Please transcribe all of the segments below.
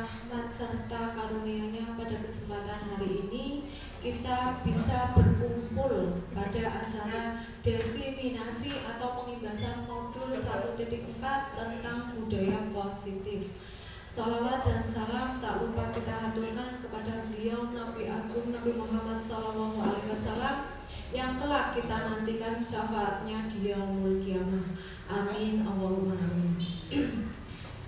rahmat serta karunia-Nya pada kesempatan hari ini kita bisa berkumpul pada acara desiminasi atau pengibasan modul 1.4 tentang budaya positif. Salawat dan salam tak lupa kita haturkan kepada beliau Nabi Agung Nabi Muhammad SAW yang kelak kita nantikan syafaatnya di yaumul qiyamah. Amin Allahumma amin.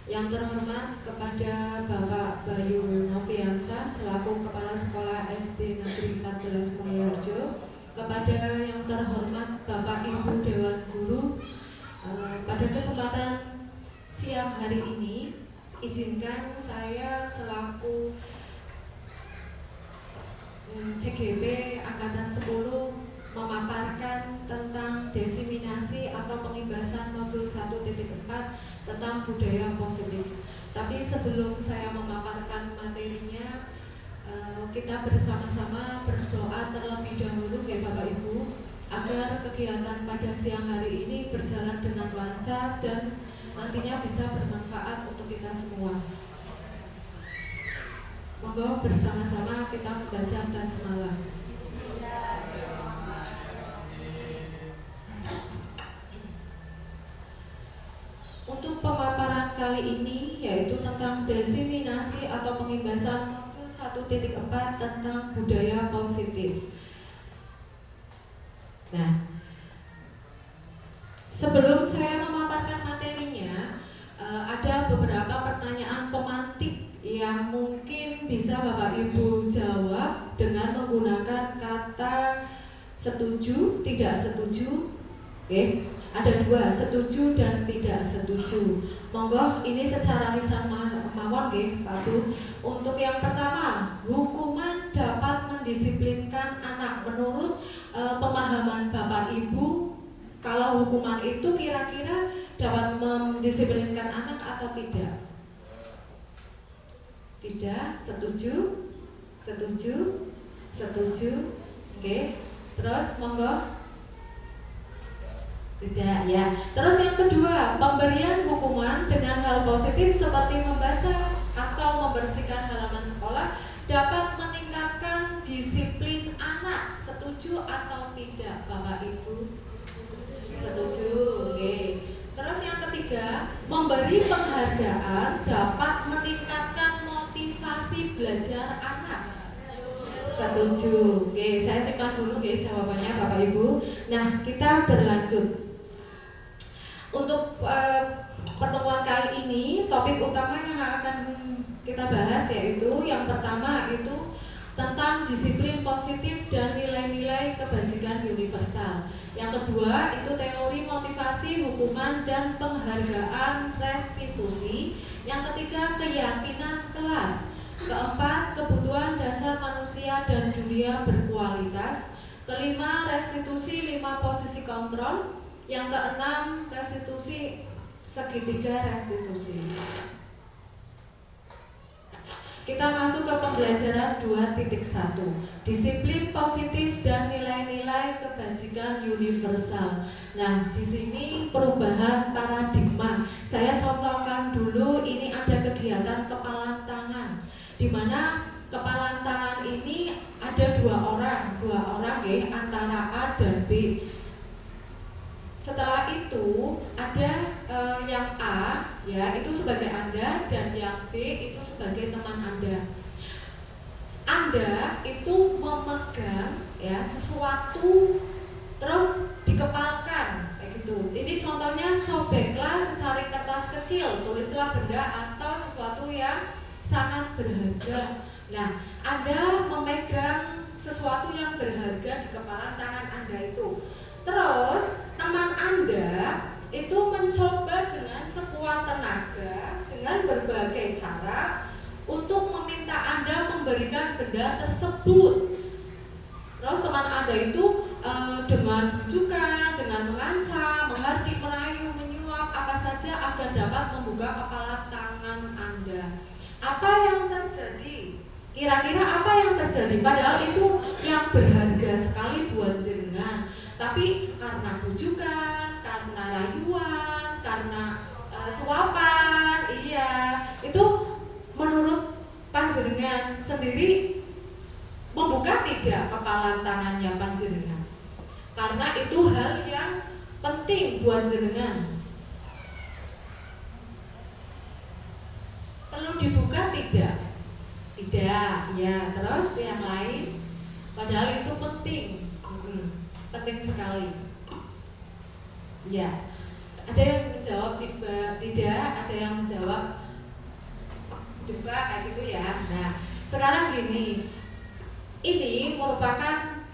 Yang terhormat kepada Bapak Bayu Noviansa selaku Kepala Sekolah SD Negeri 14 Mulyoharjo, kepada yang terhormat Bapak Ibu Dewan Guru, pada kesempatan siang hari ini izinkan saya selaku CGP Angkatan 10 memaparkan tentang desiminasi atau pengibasan modul 1.4 tentang budaya positif. Tapi sebelum saya memaparkan materinya, kita bersama-sama berdoa terlebih dahulu ya Bapak Ibu, agar kegiatan pada siang hari ini berjalan dengan lancar dan nantinya bisa bermanfaat untuk kita semua. Monggo bersama-sama kita membaca basmalah. Untuk pemaparan kali ini yaitu tentang desiminasi atau pengibasan modul 1.4 tentang budaya positif. Nah, sebelum saya memaparkan materinya, ada beberapa pertanyaan pemantik yang mungkin bisa Bapak Ibu jawab dengan menggunakan kata setuju, tidak setuju. Oke. Ada dua, setuju dan tidak setuju. Monggo ini secara lisan mawon nggih, Pak Bu. Untuk yang pertama, hukuman dapat mendisiplinkan anak. Menurut pemahaman Bapak Ibu, kalau hukuman itu kira-kira dapat mendisiplinkan anak atau tidak? Tidak, setuju? Setuju? Setuju? Oke. Terus monggo. Tidak ya. Terus yang kedua, pemberian hukuman dengan hal positif seperti membaca atau membersihkan halaman sekolah dapat meningkatkan disiplin anak. Setuju atau tidak Bapak Ibu? Setuju. Oke. Terus yang ketiga, memberi penghargaan dapat meningkatkan motivasi belajar anak. Setuju. Oke, saya simpan dulu jawabannya Bapak Ibu. Nah, kita berlanjut. Untuk pertemuan kali ini, topik utama yang akan kita bahas yaitu yang pertama itu tentang disiplin positif dan nilai-nilai kebajikan universal. Yang kedua itu teori motivasi, hukuman dan penghargaan restitusi. Yang ketiga keyakinan kelas. Keempat kebutuhan dasar manusia dan dunia berkualitas. Kelima restitusi 5 posisi kontrol. Yang keenam restitusi segitiga restitusi. Kita masuk ke pembelajaran 2.1, disiplin positif dan nilai-nilai kebajikan universal. Nah, di sini perubahan paradigma. Saya contohkan dulu, ini ada kegiatan kepalan tangan, di mana kepalan tangan ini ada dua orang antara A dan B. Setelah itu ada yang A ya itu sebagai Anda dan yang B itu sebagai teman Anda. Anda itu memegang ya sesuatu terus dikepalkan kayak gitu. Ini contohnya sobeklah secari kertas kecil, tulislah benda atau sesuatu yang sangat berharga. Nah, Anda memegang sesuatu yang berharga di kepalan tangan Anda itu. Terus teman Anda itu mencoba dengan sekuat tenaga dengan berbagai cara untuk meminta Anda memberikan benda tersebut. Terus teman Anda itu dengan bujukan, dengan mengancam, menghardik, merayu, menyuap apa saja agar dapat membuka kepala tangan Anda. Apa yang terjadi? Kira-kira apa yang terjadi? Padahal itu yang berharga sekali buat jenengan. Tapi karena bujukan, karena rayuan, karena suapan, itu menurut panjenengan sendiri membuka tidak kepala tangannya panjenengan? Karena itu hal yang penting buat jenengan. Perlu dibuka tidak? Tidak, ya. Terus yang lain, padahal itu penting, penting sekali. Ya, ada yang menjawab tidak, ada yang menjawab juga kayak gitu ya. Nah, sekarang gini, ini merupakan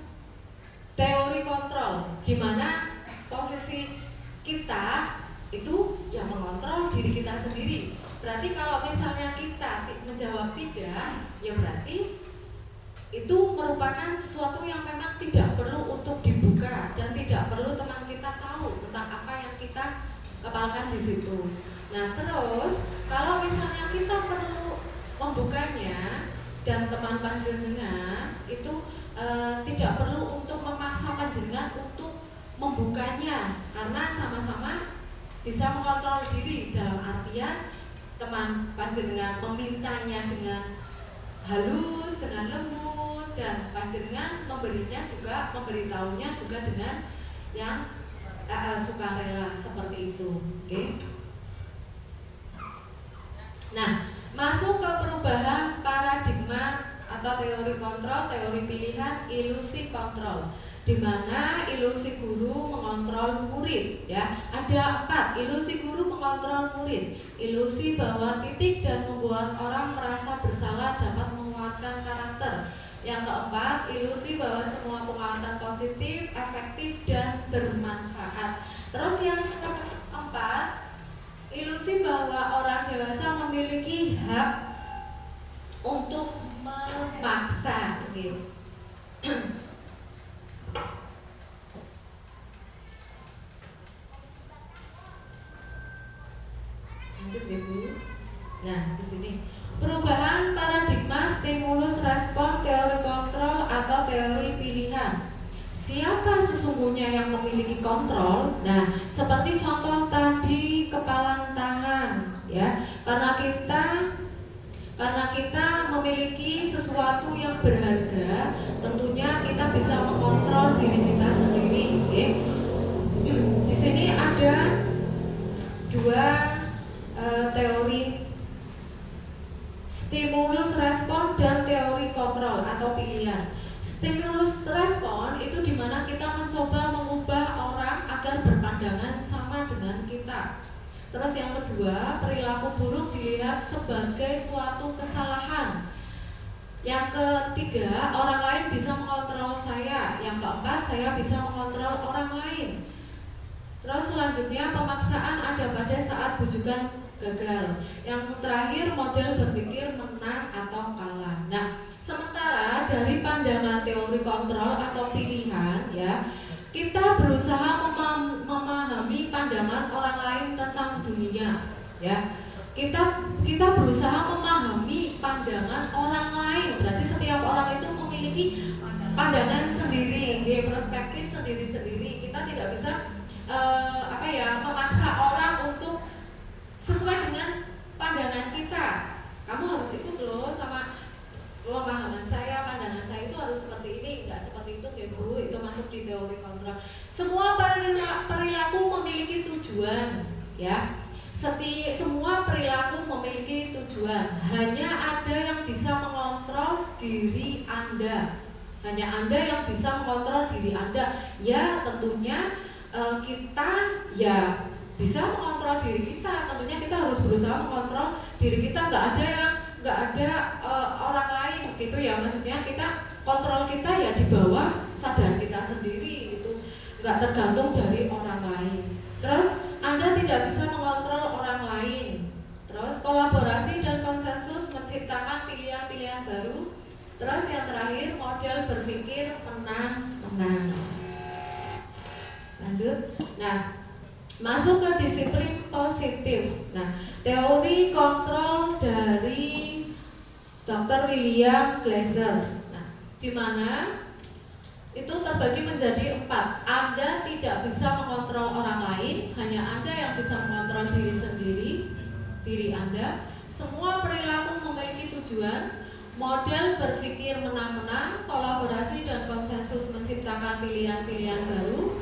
teori kontrol, di mana posisi kita itu yang mengontrol diri kita sendiri. Berarti kalau misalnya kita menjawab tidak, ya berarti itu merupakan sesuatu yang memang tidak perlu untuk dibuka dan tidak perlu teman kita tahu tentang apa yang kita kepalkan di situ. Nah, terus kalau misalnya kita perlu membukanya dan teman panjenengan itu tidak perlu untuk memaksa panjenengan untuk membukanya, karena sama-sama bisa mengontrol diri. Dalam artian teman panjenengan memintanya dengan halus, dengan lembut, dan panjenengan memberitahunya juga dengan yang sukarela seperti itu. Oke. Nah, masuk ke perubahan paradigma atau teori kontrol, teori pilihan, ilusi kontrol, di mana ilusi guru mengontrol murid. Ya, ada 4 ilusi guru mengontrol murid. Ilusi bahwa titik dan membuat orang merasa bersalah dapat menguatkan karakter. Yang keempat, ilusi bahwa semua penguatan positif, efektif, dan bermanfaat. Terus yang keempat, ilusi bahwa orang dewasa memiliki hak untuk memaksa, gitu. Lanjut ya Bu. Nah, di sini perubahan paradigma stimulus respon, teori kontrol atau teori pilihan. Siapa sesungguhnya yang memiliki kontrol? Nah, seperti contoh tadi kepalan tangan, ya. Karena kita memiliki sesuatu yang berharga, tentunya kita bisa mengontrol diri kita sendiri. Okay? Di sini ada 2 teori stimulus respon dan teori kontrol atau pilihan. Stimulus respon itu dimana kita mencoba mengubah orang agar berpandangan sama dengan kita. Terus yang kedua, perilaku buruk dilihat sebagai suatu kesalahan. Yang ketiga, orang lain bisa mengontrol saya. Yang keempat, saya bisa mengontrol orang lain. Terus selanjutnya, pemaksaan ada pada saat bujukan gagal. Yang terakhir, model berpikir menang atau kalah. Nah, sementara dari pandangan teori kontrol atau pilihan, ya, kita berusaha memahami pandangan orang lain tentang dunia, ya. Kita berusaha memahami pandangan orang lain. Berarti setiap orang itu memiliki pandangan sendiri, perspektif sendiri-sendiri. Kita tidak bisa memaksa orang untuk sesuai dengan pandangan kita. Kamu harus ikut loh sama pemahaman saya, pandangan saya itu harus seperti ini, enggak seperti itu, ya Bu. Itu masuk di teori kontrol. Semua perilaku memiliki tujuan, ya. Semua perilaku memiliki tujuan. Hanya ada yang bisa mengontrol diri Anda. Hanya Anda yang bisa mengontrol diri Anda. Ya, tentunya kita ya bisa mengontrol diri kita. Tentunya kita harus berusaha mengontrol diri kita. Nggak ada orang lain gitu ya. Maksudnya kita kontrol kita ya di bawah sadar kita sendiri, itu nggak tergantung dari orang lain. Terus Anda tidak bisa mengontrol orang lain. Terus kolaborasi dan konsensus menciptakan pilihan-pilihan baru. Terus yang terakhir, model berpikir menang-menang. Lanjut. Nah, masuk ke disiplin positif. Nah, teori kontrol dari Dr. William Glasser. Nah, di mana itu terbagi menjadi 4. Anda tidak bisa mengontrol orang lain, hanya Anda yang bisa mengontrol diri sendiri, diri Anda. Semua perilaku memiliki tujuan. model berpikir menang-menang, kolaborasi dan konsensus menciptakan pilihan-pilihan baru.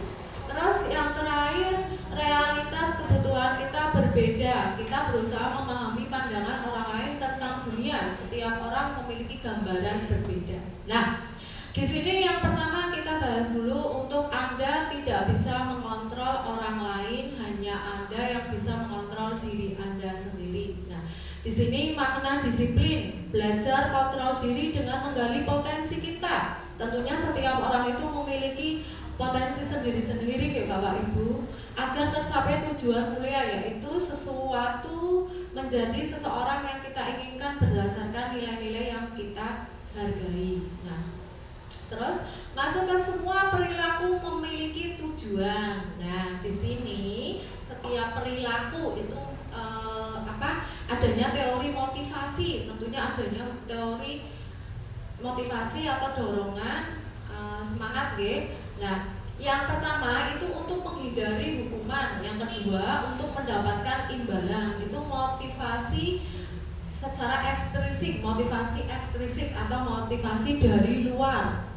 Terus yang terakhir, realitas kebutuhan kita berbeda. Kita berusaha memahami pandangan orang lain tentang dunia. Setiap orang memiliki gambaran berbeda. Nah, di sini yang pertama kita bahas dulu, untuk Anda tidak bisa mengontrol orang lain, hanya Anda yang bisa mengontrol diri Anda sendiri. Nah, di sini makna disiplin, belajar kontrol diri dengan menggali potensi kita. Tentunya setiap orang itu memiliki potensi sendiri-sendiri ya Bapak Ibu, agar tercapai tujuan mulia, yaitu sesuatu menjadi seseorang yang kita inginkan berdasarkan nilai-nilai yang kita hargai. Nah, terus masuk ke semua perilaku memiliki tujuan. Nah, di sini setiap perilaku itu adanya teori motivasi, tentunya adanya teori motivasi atau dorongan semangat G. Nah, yang pertama itu untuk menghindari hukuman, yang kedua untuk mendapatkan imbalan, itu motivasi secara ekstrinsik, motivasi ekstrinsik atau motivasi dari luar.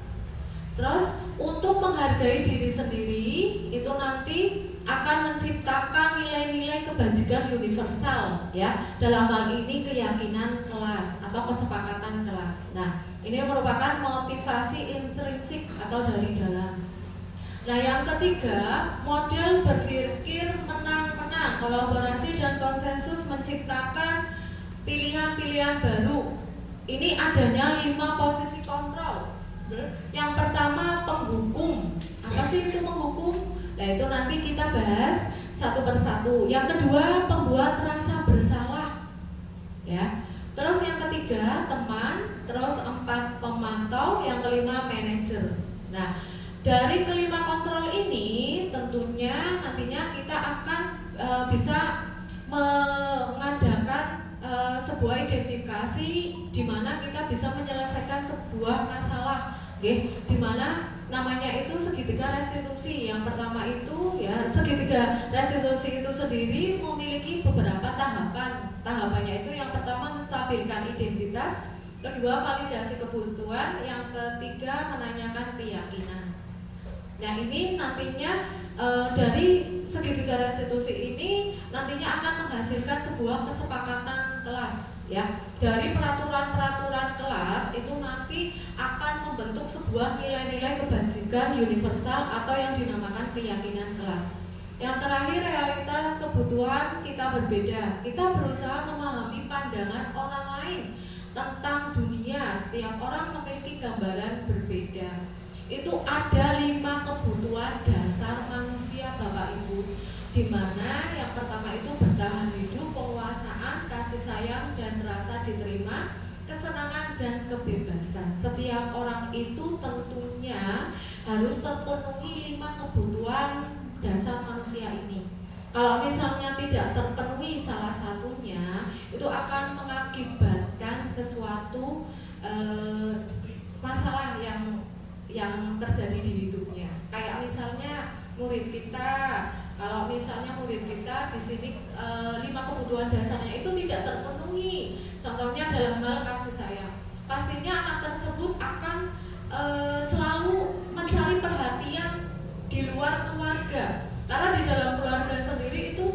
Terus untuk menghargai diri sendiri itu nanti akan menciptakan nilai-nilai kebajikan universal ya. Dalam hal ini keyakinan kelas atau kesepakatan kelas. Nah, ini merupakan motivasi intrinsik atau dari dalam. Nah, yang ketiga, model berpikir menang-menang, kolaborasi dan konsensus menciptakan pilihan-pilihan baru. Ini adanya 5 posisi kontrol. Yang pertama, penghukum. Apa sih itu penghukum? Nah, itu nanti kita bahas satu persatu. Yang kedua, pembuat rasa bersalah. Ya. Terus yang ketiga, teman. Terus 4, pemantau. Yang kelima, manajer. Nah, dari kelima kontrol ini tentunya nantinya kita akan bisa mengadakan sebuah identifikasi di mana kita bisa menyelesaikan sebuah masalah, di mana namanya itu segitiga restitusi. Yang pertama itu ya, segitiga restitusi itu sendiri memiliki beberapa tahapan. Tahapannya itu yang pertama menstabilkan identitas, kedua validasi kebutuhan, yang ketiga menanyakan keyakinan. Nah, ini nantinya dari segitiga restitusi ini nantinya akan menghasilkan sebuah kesepakatan kelas ya. Dari peraturan-peraturan kelas itu nanti akan membentuk sebuah nilai-nilai kebajikan universal atau yang dinamakan keyakinan kelas. Yang terakhir, realita kebutuhan kita berbeda. Kita berusaha memahami pandangan orang lain tentang dunia. Setiap orang memiliki gambaran berbeda. Itu ada 5 kebutuhan dasar manusia Bapak Ibu, di mana yang pertama itu bertahan hidup, penguasaan, kasih sayang dan rasa diterima, kesenangan dan kebebasan. Setiap orang itu tentunya harus terpenuhi 5 kebutuhan dasar manusia ini. Kalau misalnya tidak terpenuhi salah satunya, itu akan mengakibatkan sesuatu masalah yang terjadi di hidupnya. Kayak misalnya murid kita, kalau misalnya murid kita di sini 5 kebutuhan dasarnya itu tidak terpenuhi. Contohnya dalam hal kasih sayang. Pastinya anak tersebut akan selalu mencari perhatian di luar keluarga. Karena di dalam keluarga sendiri itu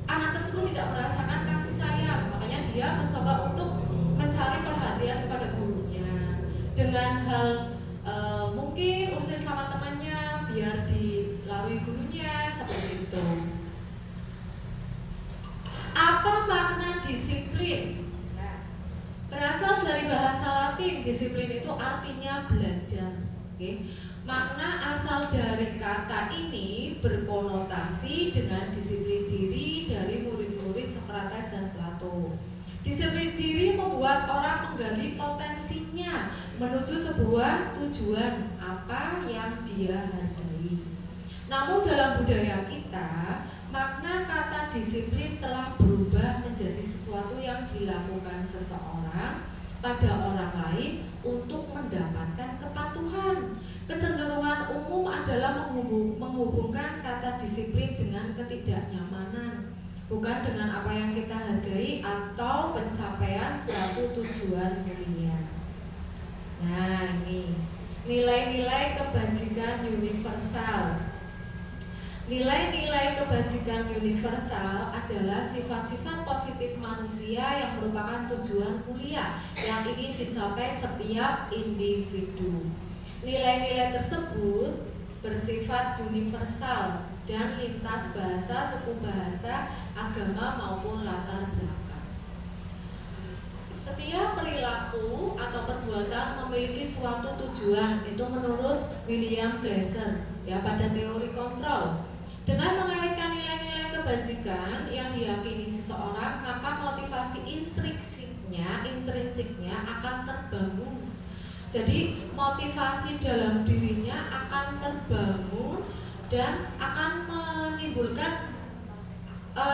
anak tersebut tidak merasakan kasih sayang. Makanya dia mencoba untuk mencari perhatian kepada gurunya dengan hal mungkin urusin sama temannya biar dilalui gurunya, seperti itu. Apa makna disiplin? Nah, berasal dari bahasa Latin, disiplin itu artinya belajar. Makna asal dari kata ini berkonotasi dengan disiplin diri dari murid-murid Sokrates dan Plato. Disiplin diri membuat orang menggali potensinya menuju sebuah tujuan apa yang dia hargai. Namun dalam budaya kita, makna kata disiplin telah berubah menjadi sesuatu yang dilakukan seseorang pada orang lain untuk mendapatkan kepatuhan. Kecenderungan umum adalah menghubungkan kata disiplin dengan ketidaknyamanan, bukan dengan apa yang kita hargai atau pencapaian suatu tujuan mulia. Nah, ini nilai-nilai kebajikan universal. Nilai-nilai kebajikan universal adalah sifat-sifat positif manusia yang merupakan tujuan mulia yang ingin dicapai setiap individu. Nilai-nilai tersebut bersifat universal dan lintas bahasa, suku bahasa, agama maupun latar belakang. Setiap perilaku atau perbuatan memiliki suatu tujuan, itu menurut William Glasser ya pada teori kontrol. Dengan mengaitkan nilai-nilai kebajikan yang diyakini seseorang, maka motivasi intrinsiknya akan terbangun. Jadi motivasi dalam dirinya akan terbangun dan akan menimbulkan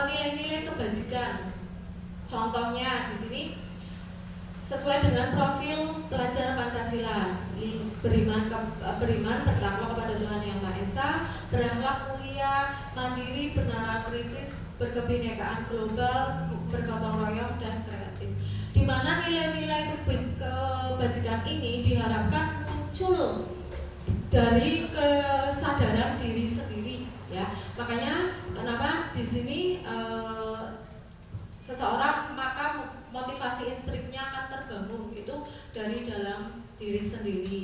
nilai-nilai kebajikan. Contohnya di sini sesuai dengan profil pelajar Pancasila, beriman bertakwa kepada Tuhan Yang Maha Esa, berakhlak mulia, mandiri, bernalar kritis, berkebinekaan global, bergotong royong dan kreatif. Di mana nilai-nilai kebajikan ini diharapkan muncul dari kesadaran diri sendiri, ya. Makanya kenapa di sini seseorang maka motivasi intrinsiknya akan terbangun itu dari dalam diri sendiri.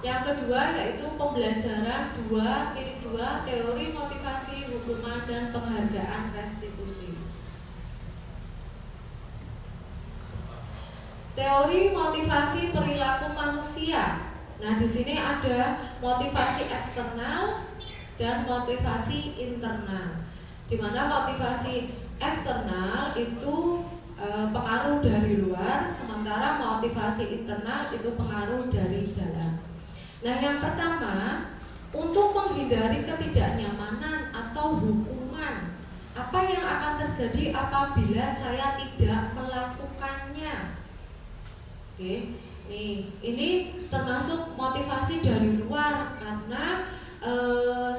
Yang kedua yaitu pembelajaran 2.2 teori motivasi, hukuman dan penghargaan restitusi. Teori motivasi perilaku manusia. Nah, di sini ada motivasi eksternal dan motivasi internal. Di mana motivasi eksternal itu pengaruh dari luar, sementara motivasi internal itu pengaruh dari dalam. Nah, yang pertama, untuk menghindari ketidaknyamanan atau hukuman, apa yang akan terjadi apabila saya tidak melakukannya? Oke, nih ini termasuk motivasi dari luar karena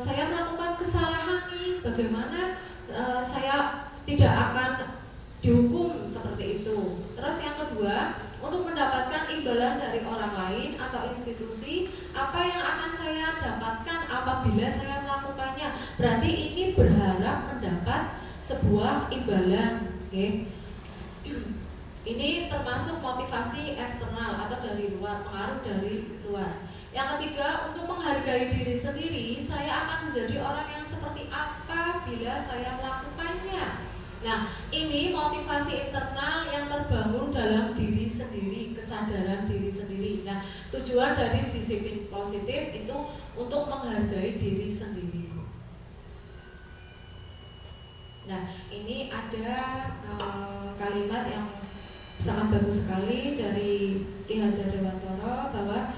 saya melakukan kesalahan nih, bagaimana saya tidak akan dihukum seperti itu. Terus yang kedua, untuk mendapatkan imbalan dari orang lain atau institusi, apa yang akan saya dapatkan apabila saya melakukannya? Berarti ini berharap mendapat sebuah imbalan, oke? Ini termasuk motivasi eksternal atau dari luar, pengaruh dari luar. Yang ketiga, untuk menghargai diri sendiri, saya akan menjadi orang yang seperti apa bila saya melakukannya. Nah, ini motivasi internal yang terbangun dalam diri sendiri, kesadaran diri sendiri. Nah, tujuan dari disiplin positif itu untuk menghargai diri sendiri. Nah, ini ada kalimat yang sangat bagus sekali dari Ki Hajar Dewantara bahwa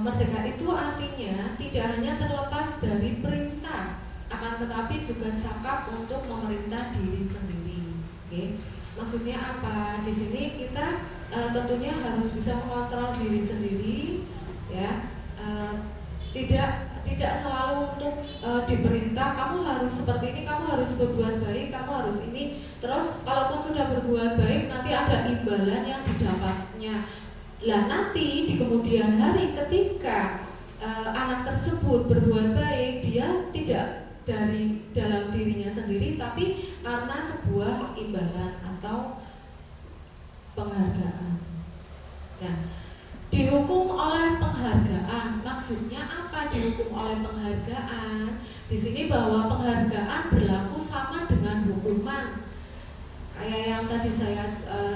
merdeka itu artinya tidak hanya terlepas dari perintah, akan tetapi juga cakap untuk memerintah diri sendiri. Oke. Maksudnya apa? Di sini kita tentunya harus bisa mengontrol diri sendiri, ya. Tidak selalu untuk diperintah, kamu harus seperti ini, kamu harus berbuat baik, kamu harus ini. Terus kalaupun sudah berbuat baik, nanti ada imbalan yang didapatnya. Lah nanti di kemudian hari ketika anak tersebut berbuat baik, dia tidak dari dalam dirinya sendiri, tapi karena sebuah imbalan atau penghargaan. Nah, dihukum oleh penghargaan, maksudnya apa dihukum oleh penghargaan? Di sini bahwa penghargaan berlaku sama dengan hukuman. Kayak yang tadi saya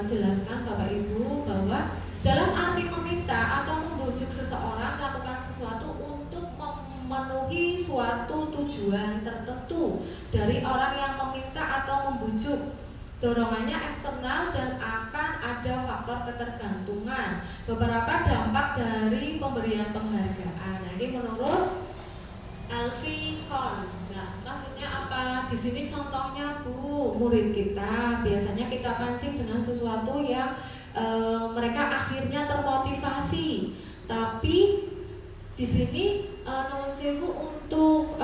jelaskan Bapak Ibu, bahwa dalam arti meminta atau membujuk seseorang melakukan sesuatu untuk memenuhi suatu tujuan tertentu dari orang yang meminta atau membujuk. Dorongannya eksternal dan akan ada faktor ketergantungan. Beberapa dampak dari pemberian penghargaan. Nah, ini menurut Elvi Kohn. Nah, maksudnya apa? Di sini contohnya Bu, murid kita biasanya kita pancing dengan sesuatu yang mereka akhirnya termotivasi. Tapi di sini nuwun sewu untuk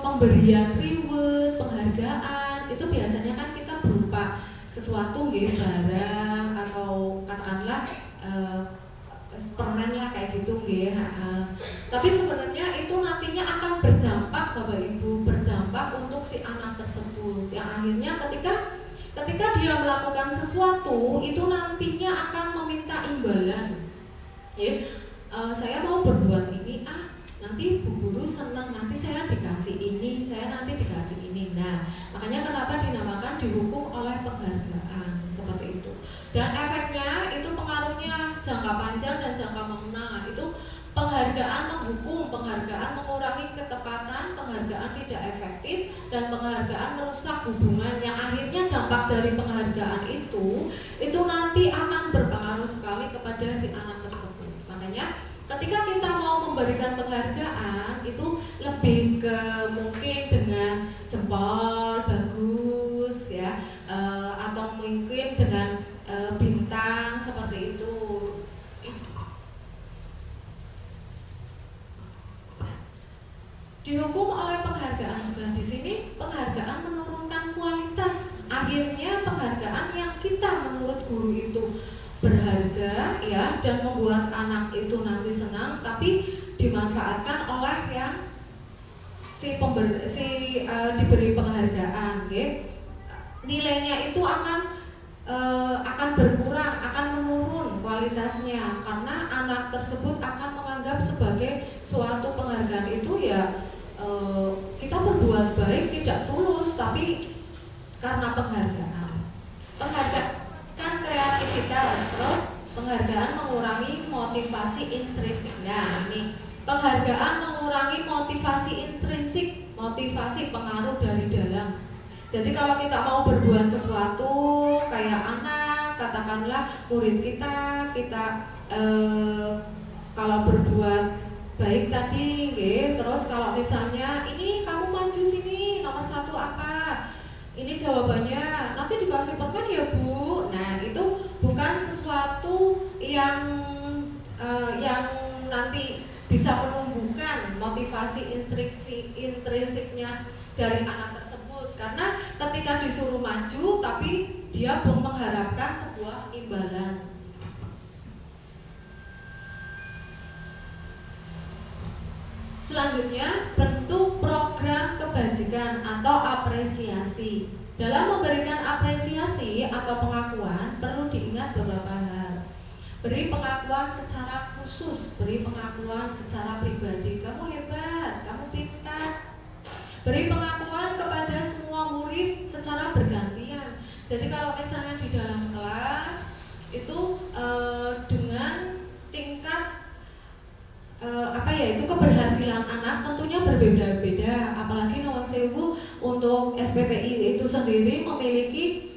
pemberian reward, penghargaan itu biasanya kan kita berupa sesuatu nggih, barang atau katakanlah permen lah kayak gitu nggih. Tapi sebenarnya itu nantinya akan berdampak Bapak Ibu, berdampak untuk si anak tersebut yang akhirnya ketika dia melakukan sesuatu itu nantinya akan meminta imbalan. Saya mau berbuat ini, nanti Bu Guru senang, nanti saya dikasih ini, saya nanti dikasih ini. Nah, makanya kenapa dinamakan dihukum oleh penghargaan seperti itu. Dan efeknya itu pengaruhnya jangka panjang dan jangka menengah. Itu penghargaan menghukum, penghargaan mengurangi ketepatan, penghargaan tidak efektif, dan penghargaan merusak hubungan. Yang akhirnya dampak dari penghargaan itu nanti akan berpengaruh sekali kepada si anak tersebut. Makanya ketika kita mau memberikan penghargaan itu lebih ke mungkin dengan jempol bagus ya, atau mungkin dengan bintang seperti itu. Dihukum oleh penghargaan juga. Di sini penghargaan menurunkan kualitas. Akhirnya penghargaan yang kita menurut guru itu berharga ya dan membuat anak itu nanti senang, tapi dimanfaatkan oleh yang diberi penghargaan, okay? Nilainya itu akan berkurang, akan menurun kualitasnya karena anak tersebut akan menganggap sebagai suatu penghargaan itu ya kita berbuat baik tidak tulus tapi karena penghargaan kan kreativitas, terus penghargaan mengurangi motivasi intrinsik. Nah ini penghargaan mengurangi motivasi intrinsik, motivasi pengaruh dari dalam. Jadi kalau kita mau berbuat sesuatu kayak anak, katakanlah murid kita kalau berbuat baik tadi, terus kalau misalnya ini kamu maju sini nomor 1 apa? Ini jawabannya nanti dikasih permen ya Bu. Nah itu bukan sesuatu yang nanti bisa menumbuhkan motivasi intrinsiknya dari anak tersebut. Karena ketika disuruh maju tapi dia belum mengharapkan sebuah imbalan. Selanjutnya, bentuk program kebajikan atau apresiasi. Dalam memberikan apresiasi atau pengakuan, perlu diingat beberapa hal. Beri pengakuan secara khusus, beri pengakuan secara pribadi. Kamu hebat, kamu pintar. Beri pengakuan kepada semua murid secara bergantian. Jadi kalau misalnya di dalam kelas, itu dengan tingkat itu keberhasilan anak tentunya berbeda-beda. Apalagi nuwun sewu untuk SPPI itu sendiri memiliki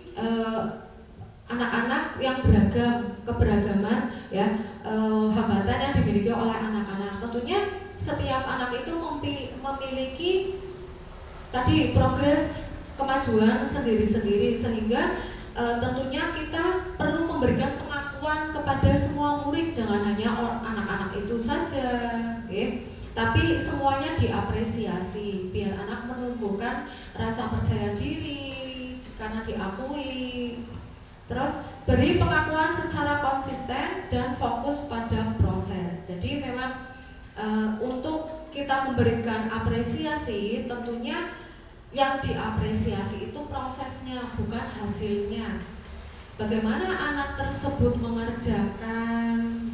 anak-anak yang beragam, keberagaman ya, hambatan yang dimiliki oleh anak-anak. Tentunya setiap anak itu memiliki tadi progres kemajuan sendiri-sendiri, sehingga tentunya kita perlu memberikan pengakuan kepada semua murid, jangan hanya anak-anak itu saja, tapi semuanya diapresiasi biar anak menumbuhkan rasa percaya diri karena diakui. Terus beri pengakuan secara konsisten dan fokus pada proses. Jadi memang untuk kita memberikan apresiasi tentunya yang diapresiasi itu prosesnya, bukan hasilnya. Bagaimana anak tersebut mengerjakan,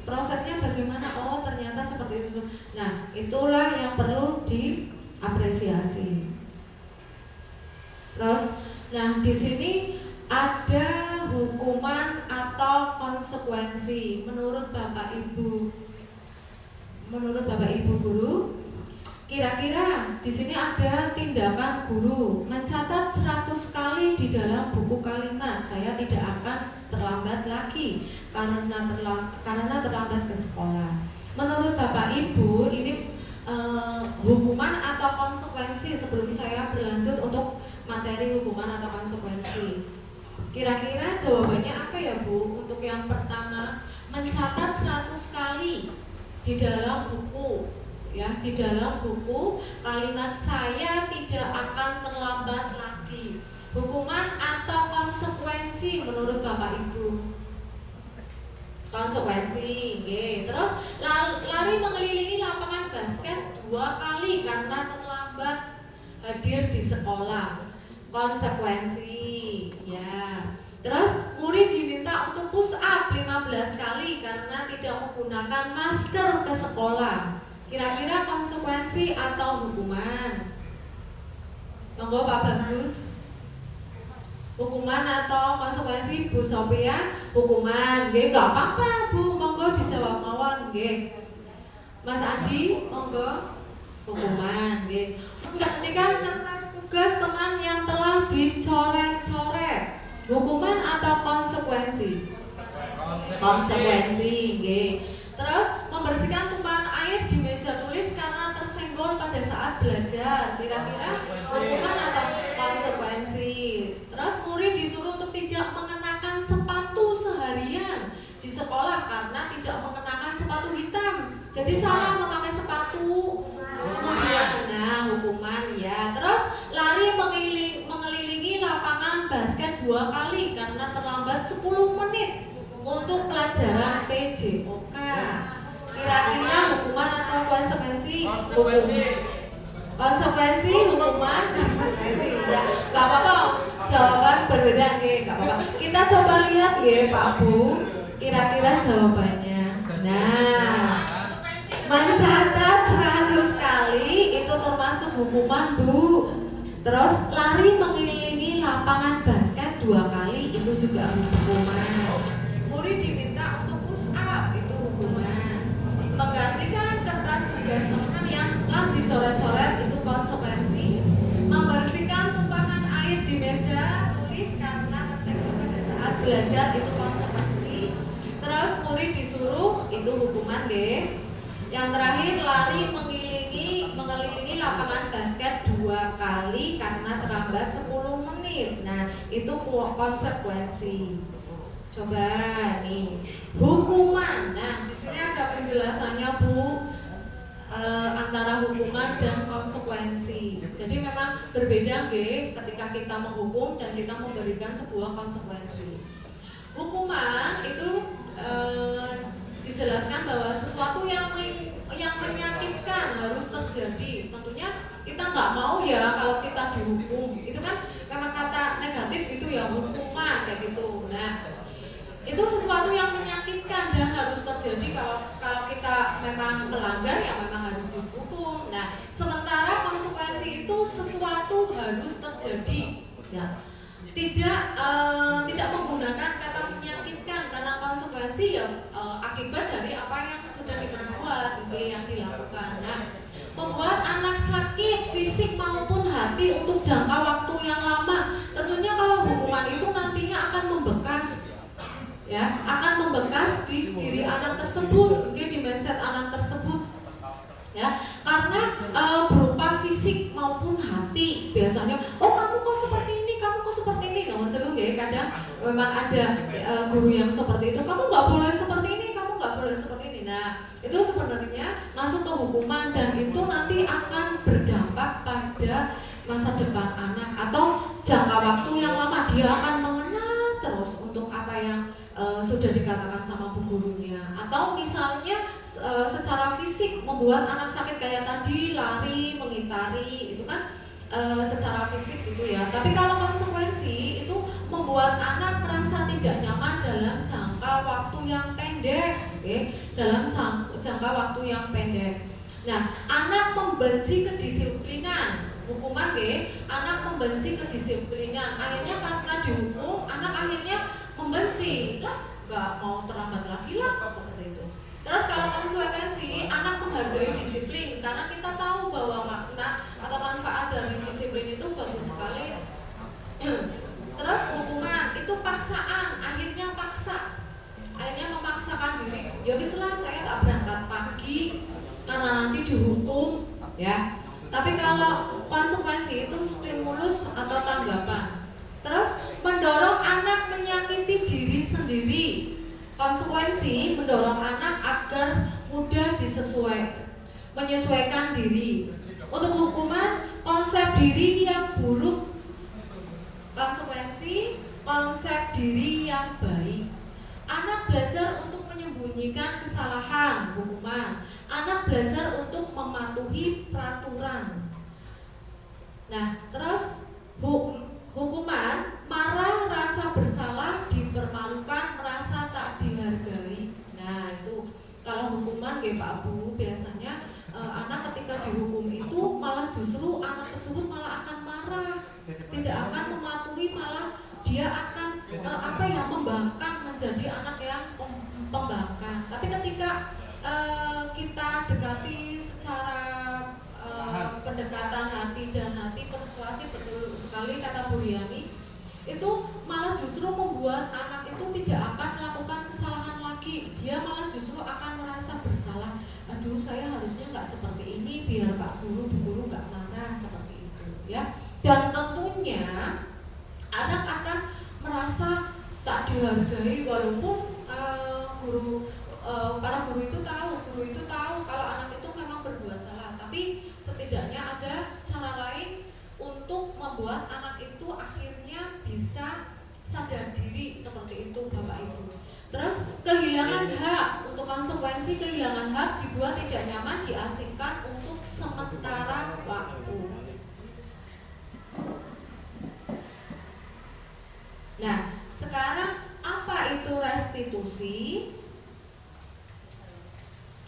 prosesnya bagaimana? Oh ternyata seperti itu. Nah itulah yang perlu diapresiasi. Terus, nah di sini ada hukuman atau konsekuensi menurut Bapak Ibu guru. Kira-kira di sini ada tindakan guru mencatat 100 kali di dalam buku kalimat, saya tidak akan terlambat lagi karena terlambat ke sekolah. Menurut Bapak Ibu ini hukuman atau konsekuensi, sebelum saya berlanjut untuk materi hukuman atau konsekuensi. Kira-kira jawabannya apa ya Bu? Untuk yang pertama, mencatat 100 kali di dalam buku. ya di dalam buku kalimat saya tidak akan terlambat lagi. Hukuman atau konsekuensi menurut Bapak Ibu? Konsekuensi, okay. Terus lari mengelilingi lapangan basket 2 kali karena terlambat hadir di sekolah. Konsekuensi, ya. Terus murid diminta untuk push up 15 kali karena tidak menggunakan masker ke sekolah. Kira-kira konsekuensi atau hukuman? Monggo Pak Bagus. Hukuman atau konsekuensi Bu Sophia? Hukuman, nggih, enggak apa-apa Bu, monggo dijawab mawon nggih. Mas Adi, monggo. Hukuman, nggih. Menggantikan kertas tugas teman yang telah dicoret-coret. Hukuman atau konsekuensi? Konsekuensi, nggih. Terus membersihkan tumpahan air di meja tulis karena tersenggol pada saat belajar. Kira-kira hukuman atau konsekuensi? Terus murid disuruh untuk tidak mengenakan sepatu seharian di sekolah karena tidak mengenakan sepatu hitam. Jadi salah memakai sepatu. Nah, hukuman ya. Terus lari mengelilingi lapangan basket 2 kali karena terlambat 10 menit untuk pelajaran PJOK. Kira-kira hukuman atau konsekuensi? Konsekuensi, hukuman, konsekuensi. Ya, gak apa-apa. Jawaban berbeda nggih, gak apa-apa. Kita coba lihat nggih Pak Bu. Kira-kira jawabannya. Nah, mencatat 100 kali itu termasuk hukuman Bu. Terus lari mengelilingi lapangan basket 2 kali itu juga hukuman. Murid diminta untuk push up itu hukuman. Menggantikan kertas tugas teman yang telah dicoret-coret itu konsekuensi. Membersihkan tumpahan air di meja tulis karena tersenggol pada saat belajar itu konsekuensi. Terus murid disuruh itu hukuman deh. Yang terakhir lari mengelilingi lapangan basket 2 kali karena terlambat 10 menit. Nah, itu konsekuensi. Coba nih, hukuman. Nah, di sini ada penjelasannya Bu, antara hukuman dan konsekuensi. Jadi memang berbeda nggih ketika kita menghukum dan kita memberikan sebuah konsekuensi. Hukuman itu dijelaskan bahwa sesuatu yang menyakitkan harus terjadi. Tentunya kita nggak mau ya kalau kita dihukum. Itu kan memang kata negatif gitu ya, hukuman kayak gitu. Nah, itu sesuatu yang menyakitkan dan harus terjadi. Kalau kita memang melanggar ya memang harus dihukum. Nah, sementara konsekuensi itu sesuatu harus terjadi ya. Tidak menggunakan kata menyakitkan karena konsekuensi ya akibat dari apa yang sudah diperbuat yang dilakukan. Nah, membuat anak sakit fisik maupun hati untuk jangka waktu yang lama. Tentunya kalau hukuman itu nantinya akan membekas ya, akan membekas di diri anak tersebut, mungkin di mindset anak tersebut ya, karena berupa fisik maupun hati. Biasanya, oh kamu kok seperti ini, kamu kok seperti ini. Kamu sering ya, kadang memang ada guru yang seperti itu, kamu nggak boleh seperti ini, kamu nggak boleh seperti ini. Nah, itu sebenarnya masuk ke hukuman dan itu nanti akan berdampak pada masa depan anak atau jangka waktu yang lama. Dia akan mengenal terus untuk apa yang sudah dikatakan sama bu gurunya. Atau misalnya secara fisik membuat anak sakit kayak tadi lari, mengitari, itu kan secara fisik gitu ya. Tapi kalau konsekuensi itu membuat anak merasa tidak nyaman dalam jangka waktu yang pendek, okay? Dalam jangka waktu yang pendek. Nah, anak membenci kedisiplinan. Hukuman anak membenci kedisiplinan. Akhirnya karena dihukum, anak akhirnya membenci. Lah, nggak mau terlambat lagi lah, seperti itu. Terus kalau konsekuensi, anak menghargai disiplin karena kita tahu bahwa makna atau manfaat dari disiplin itu bagus sekali. Terus hukuman itu paksaan, akhirnya paksa. Akhirnya memaksakan diri. Ya bislah saya tak berangkat pagi karena nanti dihukum, ya. Tapi kalau konsekuensi itu stimulus atau tanggapan. Terus mendorong anak menyakiti diri sendiri. Konsekuensi mendorong anak agar mudah disesuaikan, menyesuaikan diri. Untuk hukuman, konsep diri yang buruk, konsekuensi konsep diri yang baik. Anak belajar untuk menyembunyikan kesalahan, hukuman. Anak belajar untuk mematuhi peraturan. Nah, terus hukuman, marah, rasa bersalah, dipermalukan, merasa tak dihargai. Nah, itu kalau hukuman Pak Bu, biasanya anak ketika dihukum itu malah justru anak tersebut malah akan marah, tidak akan mematuhi, malah dia akan membangkang, menjadi anak yang pembangkang. Tapi ketika kita dekati secara pendekatan hati dan hati persuasif, betul sekali kata Bu Yani, itu malah justru membuat anak itu tidak akan melakukan kesalahan lagi. Dia malah justru akan merasa bersalah. Aduh, saya harusnya nggak seperti ini biar Pak Guru, Bu Guru nggak marah seperti itu, ya. Dan tentunya anak akan merasa tak dihargai walaupun para guru itu tahu kalau anak itu memang berbuat salah, tapi setidaknya ada cara lain untuk membuat anak itu akhirnya bisa sadar diri seperti itu, Bapak Ibu. Terus kehilangan hak, untuk konsekuensi kehilangan hak dibuat tidak nyaman, diasingkan untuk sementara waktu. Nah, sekarang apa itu restitusi?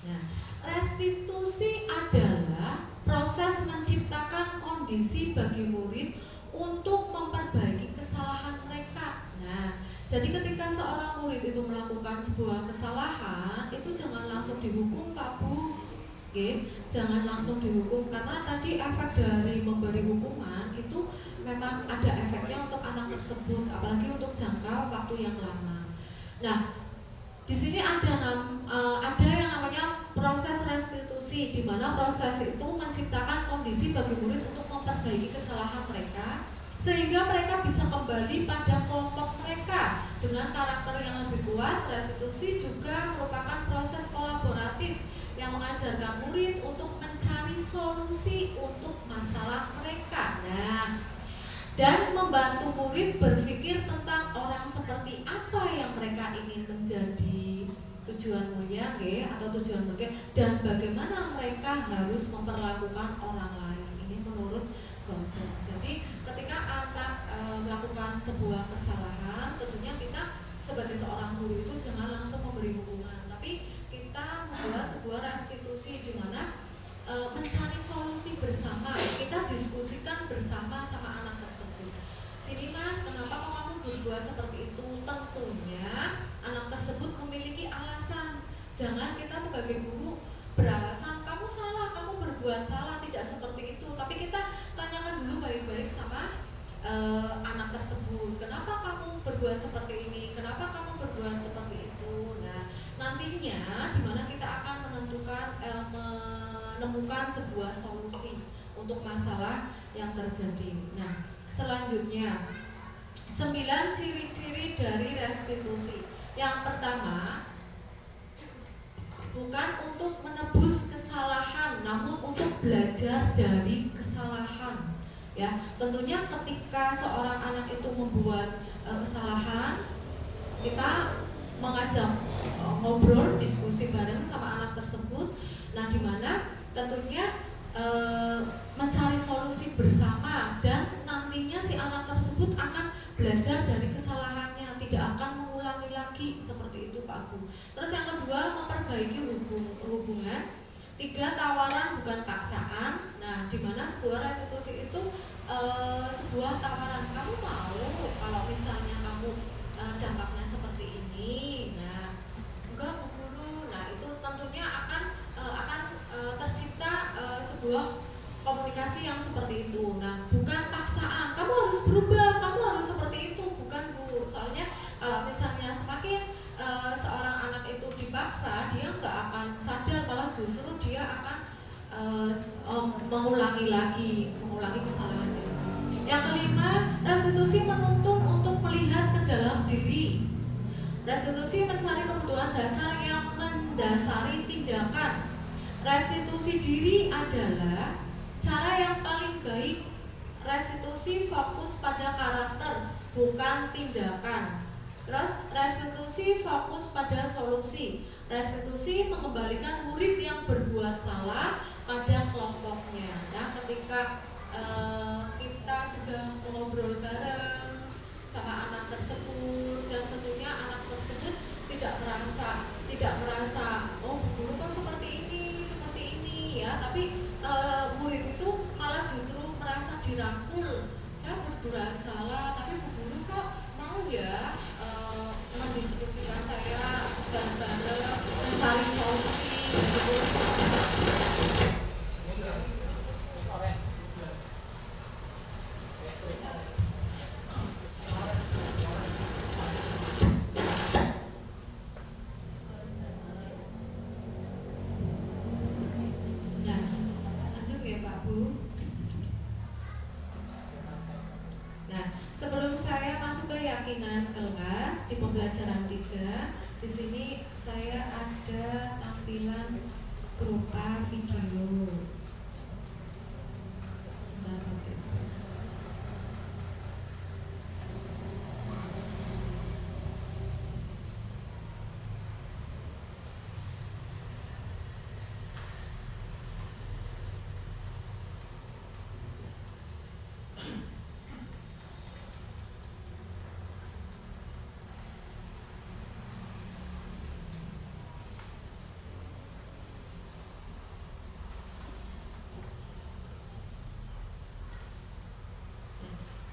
Nah, restitusi adalah proses menciptakan kondisi bagi murid untuk memperbaiki kesalahan mereka. Nah, jadi ketika seorang murid itu melakukan sebuah kesalahan, itu jangan langsung dihukum, Pak Bu. Oke, jangan langsung dihukum, karena tadi efek dari memberi hukuman itu memang ada efeknya untuk anak tersebut, apalagi untuk jangka waktu yang lama. Nah, di sini ada yang namanya proses restitusi, di mana proses itu menciptakan kondisi bagi murid untuk memperbaiki kesalahan mereka, sehingga mereka bisa kembali pada kelompok mereka dengan karakter yang lebih kuat. Restitusi juga merupakan proses kolaboratif yang mengajarkan murid untuk mencari solusi untuk masalah mereka. Nah, dan membantu murid berpikir tentang orang seperti apa yang mereka ingin menjadi, tujuan mulia atau tujuan mulia, dan bagaimana mereka harus memperlakukan orang lain. Ini menurut Gaussen. Jadi ketika anak melakukan sebuah kesalahan, tentunya kita sebagai seorang guru itu jangan langsung memberi hukuman, tapi kita membuat sebuah restitusi di mana mencari solusi bersama, kita diskusikan bersama sama anak tersebut. Sini Mas, kenapa kok kamu berbuat seperti itu? Tentunya anak tersebut memiliki alasan. Jangan kita sebagai guru beralasan kamu salah, kamu berbuat salah, tidak seperti itu. Tapi kita tanyakan dulu baik-baik sama anak tersebut. Kenapa kamu berbuat seperti ini? Kenapa kamu berbuat seperti itu? Nah, nantinya di mana kita akan menemukan sebuah solusi untuk masalah yang terjadi. Nah, selanjutnya 9 ciri-ciri dari restitusi. Yang pertama, bukan untuk menebus kesalahan, namun untuk belajar dari kesalahan. Ya, tentunya ketika seorang anak itu membuat kesalahan, kita mengajak ngobrol, diskusi bareng sama anak tersebut. Nah, di mana tentunya mencari solusi bersama, dan nantinya si anak tersebut akan belajar dari kesalahannya, tidak akan mengulangi lagi seperti itu, Pak Bu. Terus yang kedua, memperbaiki hubungan. 3, tawaran bukan paksaan. Nah, di mana sebuah restitusi itu sebuah tawaran, kamu mau kalau misalnya kamu dampaknya seperti ini. Nah, enggak Bu Guru. Nah, itu tentunya akan tercipta sebuah komunikasi yang seperti itu. Nah, bukan paksaan, kamu harus berubah, kamu harus seperti itu, bukan Bu. Soalnya kalau misalnya semakin seorang anak itu dipaksa, dia nggak akan sadar, malah justru dia akan mengulangi kesalahannya. Yang kelima, restitusi menuntun untuk melihat ke dalam diri. Restitusi mencari kebutuhan dasar yang mendasari tindakan. Restitusi diri adalah cara yang paling baik. Restitusi fokus pada karakter, bukan tindakan. Terus restitusi fokus pada solusi. Restitusi mengembalikan murid yang berbuat salah pada kelompoknya. Nah, ketika kita sudah ngobrol bareng sama anak tersebut, dan tentunya anak tersebut tidak merasa oh guru kok seperti ini ya, tapi murid itu malah justru merasa dirangkul. Saya berbuat salah, tapi bu guru kok mau ya mendiskusikan saya bareng-bareng mencari solusi gitu. Keyakinan kelas di pembelajaran 3, di sini saya ada tampilan berupa video.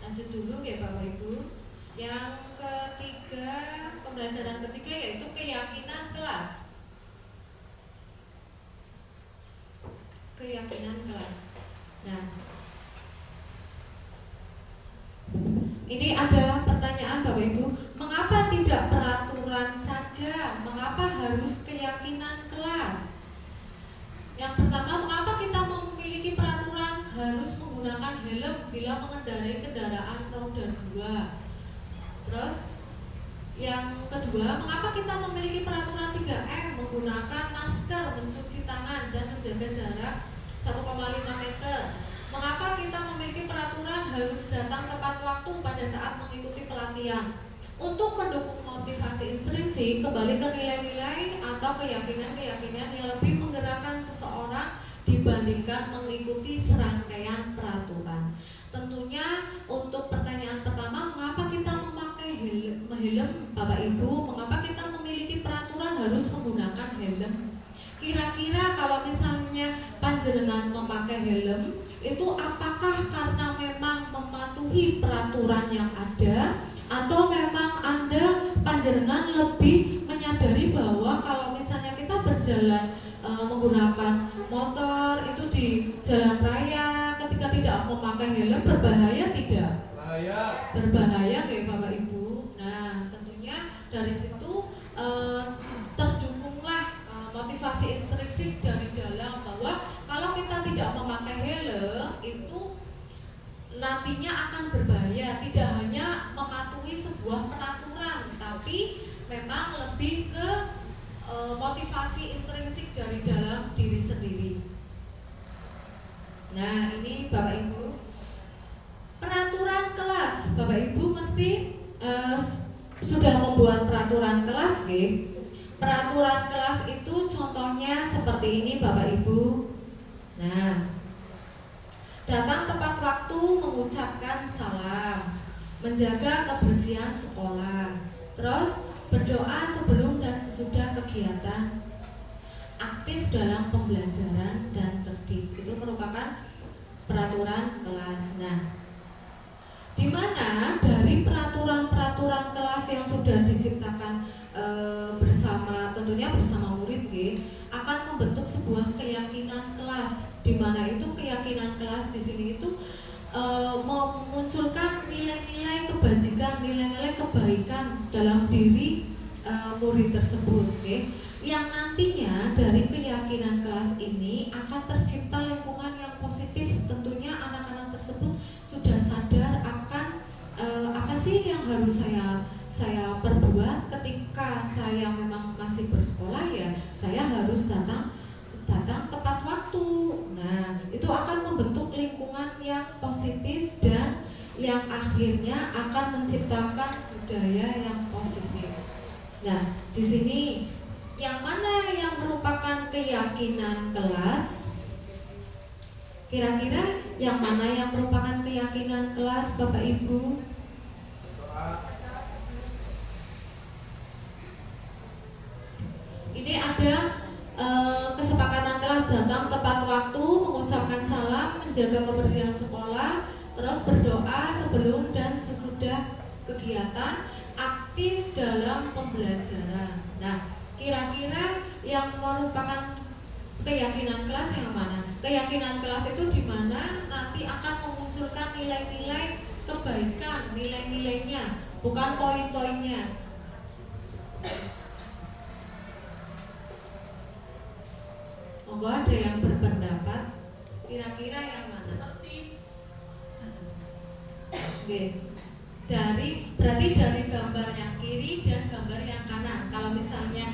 Lanjut dulu ya Bapak Ibu. Yang ketiga, pembelajaran ketiga yaitu keyakinan kelas. Keyakinan kelas. Nah, ini ada pertanyaan Bapak Ibu, mengapa tidak peraturan saja? Mengapa harus keyakinan kelas? Yang pertama, mengapa kita memiliki peraturan harus menggunakan helm bila mengendarai kendaraan roda 2? Terus yang kedua, mengapa kita memiliki peraturan 3M menggunakan masker, mencuci tangan, dan menjaga jarak 1,5 meter? Mengapa kita memiliki peraturan harus datang tepat waktu pada saat mengikuti pelatihan? Untuk mendukung motivasi intrinsik, kembali ke nilai-nilai atau keyakinan-keyakinan yang lebih menggerakkan seseorang dibandingkan mengikuti serangkaian peraturan. Tentunya untuk pertanyaan pertama, mengapa kita memakai helm Bapak Ibu? Mengapa kita memiliki peraturan harus menggunakan helm? Kira-kira kalau misalnya panjenengan memakai helm, itu apakah karena memang mematuhi peraturan yang ada, atau memang Anda panjenengan lebih menyadari bahwa kalau misalnya kita berjalan menggunakan motor itu di jalan raya, ketika tidak memakai helm berbahaya tidak? Berbahaya nggak Bapak Ibu? Nah, tentunya dari situ terdukunglah motivasi intrinsik dari dalam bahwa kalau kita tidak memakai helm itu nantinya akan berbahaya, tidak hanya mematuhi sebuah peraturan, tapi memang lebih ke motivasi intrinsik dari dalam diri sendiri. Nah, ini Bapak Ibu, peraturan kelas. Bapak Ibu mesti sudah membuat peraturan kelas, gitu. Peraturan kelas itu contohnya seperti ini Bapak Ibu. Nah, datang tepat waktu, mengucapkan salam, menjaga kebersihan sekolah, terus berdoa sebelum dan sesudah kegiatan, aktif dalam pembelajaran dan tertib. Itu merupakan peraturan kelas. Nah, di mana dari peraturan-peraturan kelas yang sudah diciptakan bersama, tentunya bersama murid, akan membentuk sebuah keyakinan kelas, di mana itu keyakinan kelas di sini itu memunculkan nilai-nilai kebajikan, nilai-nilai kebaikan dalam diri murid tersebut, yang nantinya dari keyakinan kelas ini akan tercipta lingkungan yang positif. Tentunya anak-anak tersebut sudah sadar akan apa sih yang harus saya perbuat ketika saya memang masih bersekolah, ya saya harus datang tepat waktu. Nah, itu akan membentuk lingkungan yang positif dan yang akhirnya akan menciptakan budaya yang positif. Nah, di sini yang mana yang merupakan keyakinan kelas? Kira-kira yang mana yang merupakan keyakinan kelas, Bapak Ibu? Ini ada kesepakatan kelas datang tepat waktu, mengucapkan salam, menjaga kebersihan sekolah, terus berdoa sebelum dan sesudah kegiatan, aktif dalam pembelajaran. Nah, kira-kira yang merupakan keyakinan kelas yang mana? Keyakinan kelas itu di mana nanti akan memunculkan nilai-nilai kebaikan, nilai-nilainya, bukan poin-poinnya. Monggo ada yang berpendapat, kira-kira yang mana? Oke. Berarti dari gambar yang kiri dan gambar yang kanan. Kalau misalnya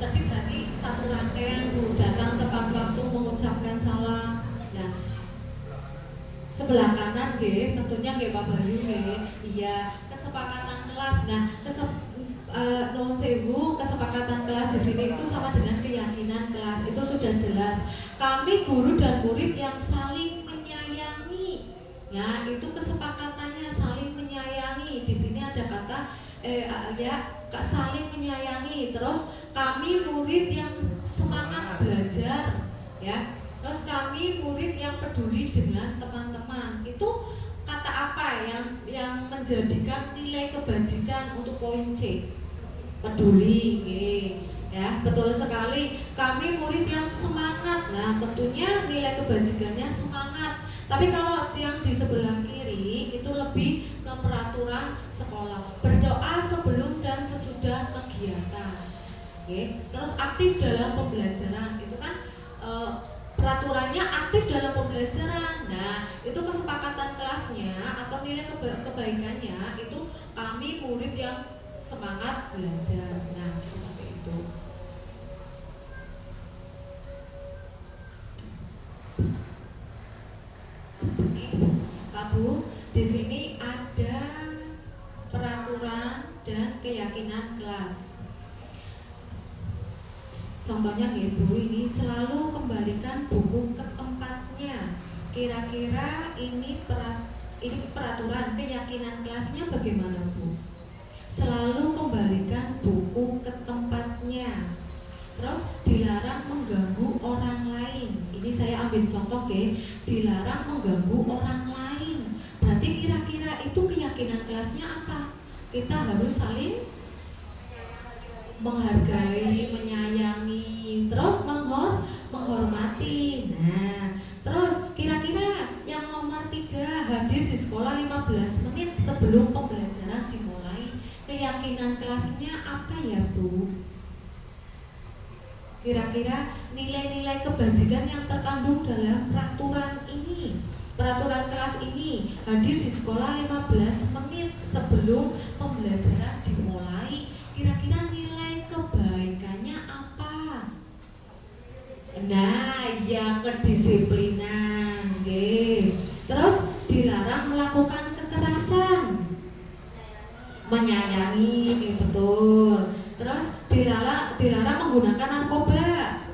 tadi berarti satu rangkaian datang tepat waktu, mengucapkan salam. Nah, sebelah kanan tentunya Pak Bayu iya, kesepakatan kelas. Nah, non sewu, kesepakatan kelas di sini itu sama dengan keyakinan kelas. Itu sudah jelas. Kami guru dan murid yang saling menyayangi. Ya, itu kesepakatannya saling menyayangi. Di sini ada kata saling menyayangi. Terus kami murid yang semangat belajar, ya. Terus kami murid yang peduli dengan teman-teman. Itu kata apa yang menjadikan nilai kebajikan untuk poin C? Peduli, ya, betul sekali. Kami murid yang semangat. Nah, tentunya nilai kebajikannya semangat. Tapi kalau yang di sebelah kiri itu lebih ke peraturan sekolah. Berdoa sebelum dan sesudah kegiatan. Terus aktif dalam pembelajaran. Itu kan peraturannya aktif dalam pembelajaran. Nah, itu kesepakatan kelasnya atau nilai kebaikannya itu kami murid yang semangat belajar. Nah, seperti itu. Pak Bu, di sini ada peraturan dan keyakinan kelas. Contohnya Bu, ini selalu kembalikan buku ke tempatnya. Kira-kira ini peraturan, keyakinan kelasnya bagaimana Bu? Selalu kembalikan buku ke tempatnya. Terus dilarang mengganggu orang lain. Ini saya ambil contoh dilarang mengganggu orang lain. Berarti kira-kira itu keyakinan kelasnya apa? Kita harus saling menghargai, menyayangi, terus menghormati. Nah, terus kira-kira yang nomor 3, hadir di sekolah 15 menit sebelum pembelajaran dimulai. Keyakinan kelasnya apa ya Bu? Kira-kira nilai-nilai kebajikan yang terkandung dalam peraturan ini, peraturan kelas ini, hadir di sekolah 15 menit sebelum pembelajaran dimulai. Kira-kira nilai kebaikannya apa? Nah, ya kedisiplinan. Terus dilarang melakukan kekerasan, menyayangi, betul. Terus dilarang menggunakan narkoba.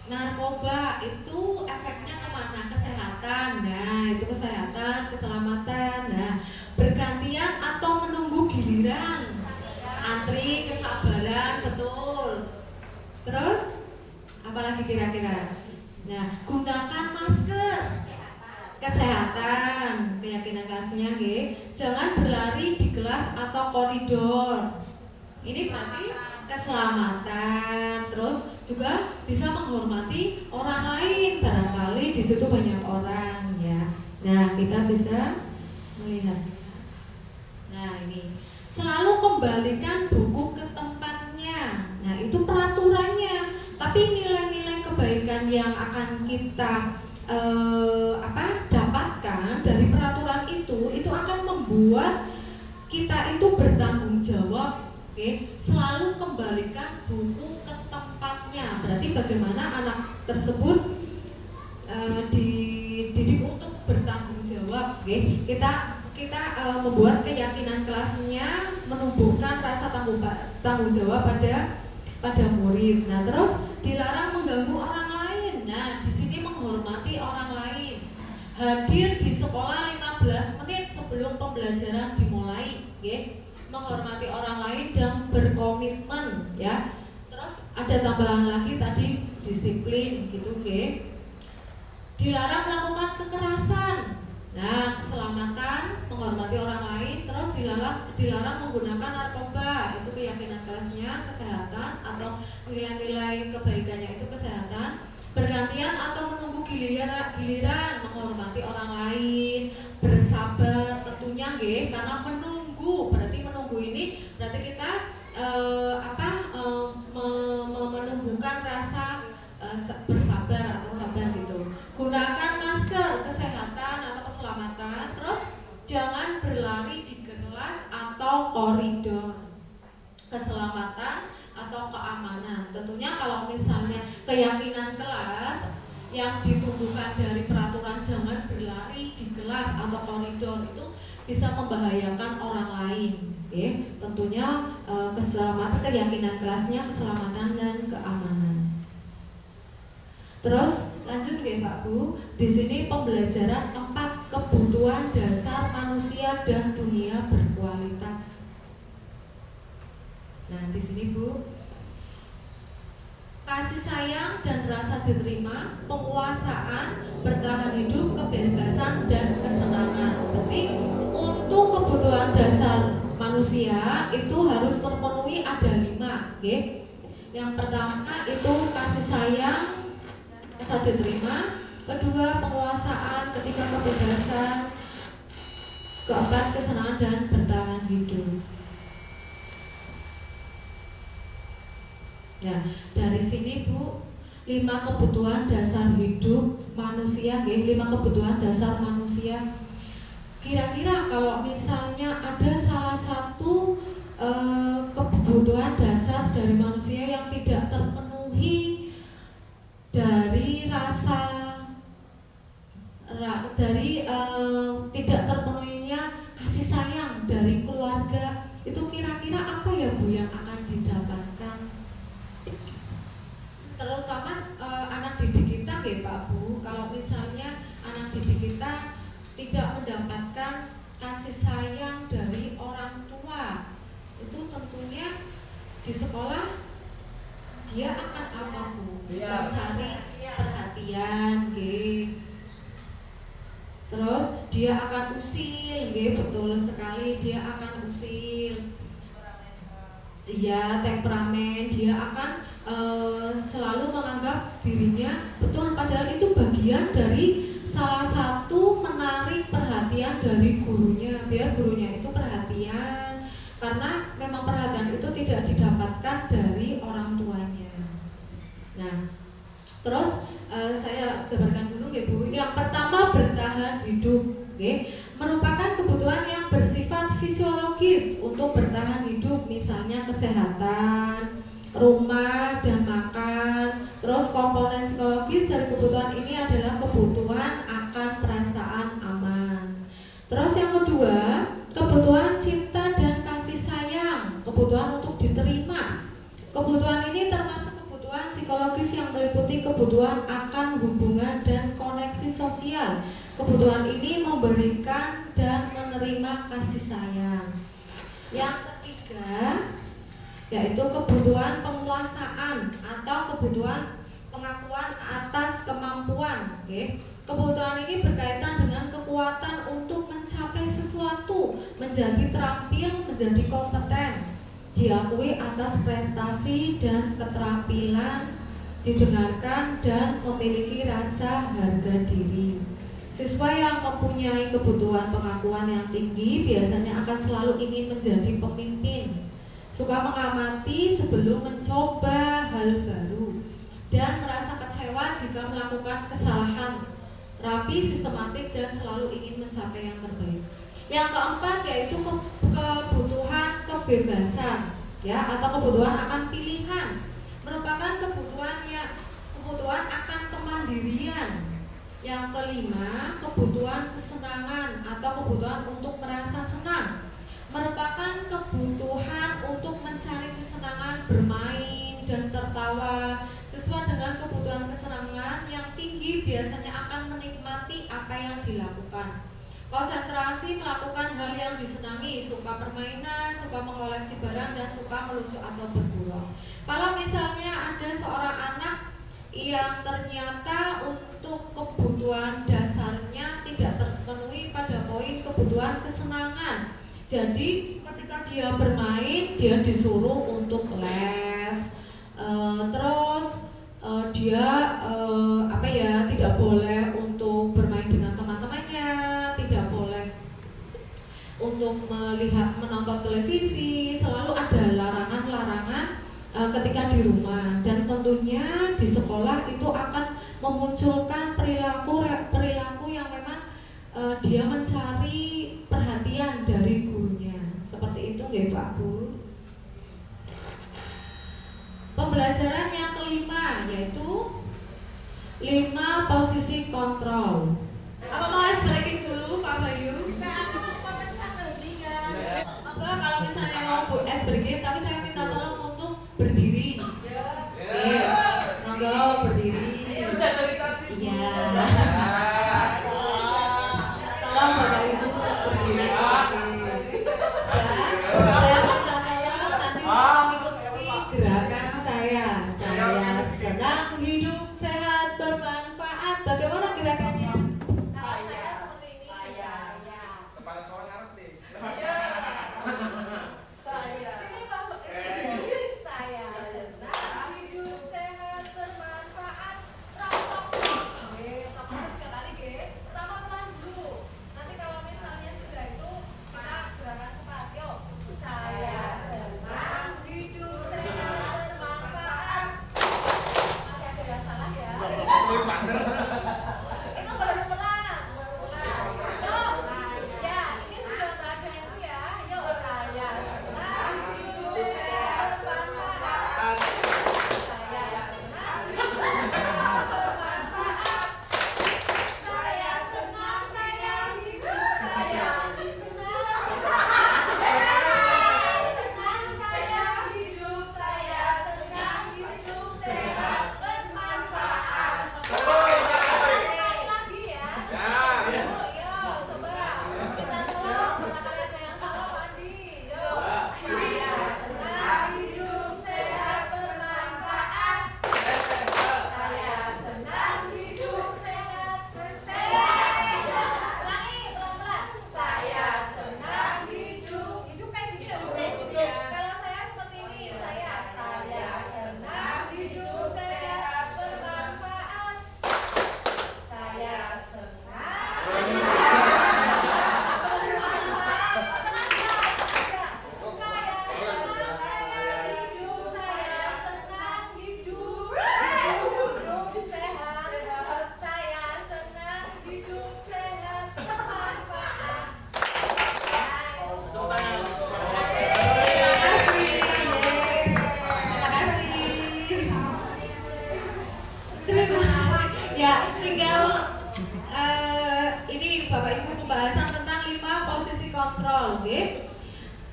Narkoba itu efeknya kemana? Kesehatan. Nah, itu kesehatan, keselamatan. Nah, bergantian atau menunggu giliran, antri, kesabaran, betul. Terus apalagi kira-kira? Nah, gunakan masker, kesehatan, keyakinan kelasnya jangan berlari di kelas atau koridor. Ini berarti keselamatan. Terus juga bisa menghormati orang lain, barangkali di situ banyak orang, ya. Nah, kita bisa melihat. Nah, ini selalu kembalikan buku ke tempatnya. Nah, itu peraturannya. Tapi nilai-nilai kebaikan yang akan kita dapatkan dari peraturan itu akan membuat kita itu bertanggung jawab. Selalu kembalikan buku ke tempatnya. Berarti Jadi bagaimana anak tersebut dididik untuk bertanggung jawab, okay? Kita membuat keyakinan kelasnya, menumbuhkan rasa tanggung jawab pada murid. Nah, terus dilarang mengganggu orang lain. Nah, di sini menghormati orang lain. Hadir di sekolah 15 menit sebelum pembelajaran dimulai, okay? Menghormati orang lain dan berkomitmen, ya. Terus ada tambahan lagi tadi disiplin, gitu, okay? Dilarang melakukan kekerasan. Nah, keselamatan, menghormati orang lain, terus dilarang menggunakan narkoba, itu keyakinan kelasnya, kesehatan atau nilai-nilai kebaikannya itu kesehatan. Bergantian atau menunggu giliran, menghormati orang lain, bersabar tentunya nggih, karena menunggu ini berarti kita menumbuhkan rasa bersabar atau sabar gitu. Gunakan masker, kesehatan atau keselamatan. Terus jangan berlari di kelas atau koridor. Keselamatan atau keamanan. Tentunya kalau misalnya keyakinan kelas yang ditumbuhkan dari peraturan jangan berlari di kelas atau koridor itu bisa membahayakan orang lain. Oke, tentunya keselamatan, keyakinan kelasnya keselamatan dan keamanan. Terus lanjut ya Pak Bu, di sini pembelajaran 4 kebutuhan dasar manusia dan dunia berkualitas. Nah di sini Bu, kasih sayang dan rasa diterima, penguasaan, bertahan hidup, kebebasan dan kesenangan. Berarti untuk kebutuhan dasar manusia itu harus terpenuhi ada 5, okay? Yang pertama itu kasih sayang, rasa diterima, kedua penguasaan, ketiga kebebasan, keempat kesenangan dan bertahan hidup. Nah, dari sini Bu, 5 kebutuhan dasar hidup manusia, 5 kebutuhan dasar manusia. Kira-kira kalau misalnya ada salah satu kebutuhan dasar dari manusia yang tidak terpenuhi, dari tidak terpenuhinya kasih sayang dari keluarga, itu kira-kira apa ya Bu yang akan didapatkan? Terutama anak didik kita ya Pak Bu, kalau misalnya anak didik kita tidak mendapatkan kasih sayang dari orang tua, itu tentunya di sekolah dia akan apa Bu? Mencari perhatian, terus dia akan usil, betul sekali, dia akan usil, dia temperamen, dia akan selalu menganggap dirinya betul, padahal itu bagian dari salah satu menarik perhatian dari gurunya, biar gurunya itu perhatian, karena memang perhatian itu tidak didapatkan dari orang tuanya. Nah, terus saya jabarkan dulu ya Bu. Yang pertama bertahan hidup, merupakan kebutuhan yang bersifat fisiologis untuk bertahan hidup, misalnya kesehatan, rumah dan makan. Terus komponen psikologis dari kebutuhan ini adalah kebutuhan akan perasaan aman. Terus yang kedua, kebutuhan cinta dan kasih sayang, kebutuhan untuk diterima. Kebutuhan ini termasuk kebutuhan psikologis yang meliputi kebutuhan akan hubungan dan koneksi sosial. Kebutuhan ini memberikan dan menerima kasih sayang. Yang ketiga, yaitu kebutuhan penguasaan atau kebutuhan pengakuan atas kemampuan. Kebutuhan ini berkaitan dengan kekuatan untuk mencapai sesuatu, menjadi terampil, menjadi kompeten, diakui atas prestasi dan keterampilan, didengarkan dan memiliki rasa harga diri. Siswa yang mempunyai kebutuhan pengakuan yang tinggi biasanya akan selalu ingin menjadi pemimpin, suka mengamati sebelum mencoba hal baru, dan merasa kecewa jika melakukan kesalahan, rapi, sistematik, dan selalu ingin mencapai yang terbaik. Yang keempat yaitu kebutuhan kebebasan, ya, atau kebutuhan akan pilihan, merupakan kebutuhan yang Yang kelima, kebutuhan kesenangan atau kebutuhan untuk merasa senang merupakan kebutuhan untuk mencari kesenangan, bermain dan tertawa. Sesuai dengan kebutuhan kesenangan yang tinggi biasanya akan menikmati apa yang dilakukan. Konsentrasi melakukan hal yang disenangi, suka permainan, suka mengoleksi barang, dan suka melucu atau bergurau. Kalau misalnya ada seorang anak yang ternyata untuk kebutuhan dasarnya tidak terpenuhi pada poin kebutuhan kesenangan, jadi ketika dia bermain dia disuruh untuk les, dia tidak boleh untuk bermain dengan teman-temannya, tidak boleh untuk menonton televisi, selalu ada larangan-larangan ketika di rumah. Dan tentunya di sekolah itu akan memunculkan perilaku yang memang dia mencari perhatian dari gurunya. Seperti itu nggih Pak Bu. Pembelajaran yang kelima yaitu 5 posisi kontrol. Apa mau ice breaking dulu Pak Bayu? Enggak, kalau misalnya mau ice breaking, tapi saya minta tolong untuk berdiri. Monggo berdiri. Iya. Tolong Bapak Ibu berdiri. Saya minta tolong nanti mengikuti gerakan saya. Saya senang hidup sehat bermanfaat. Bagaimana gerakannya? Kalau saya seperti ini. Saya. Kepala soal ngarep deh.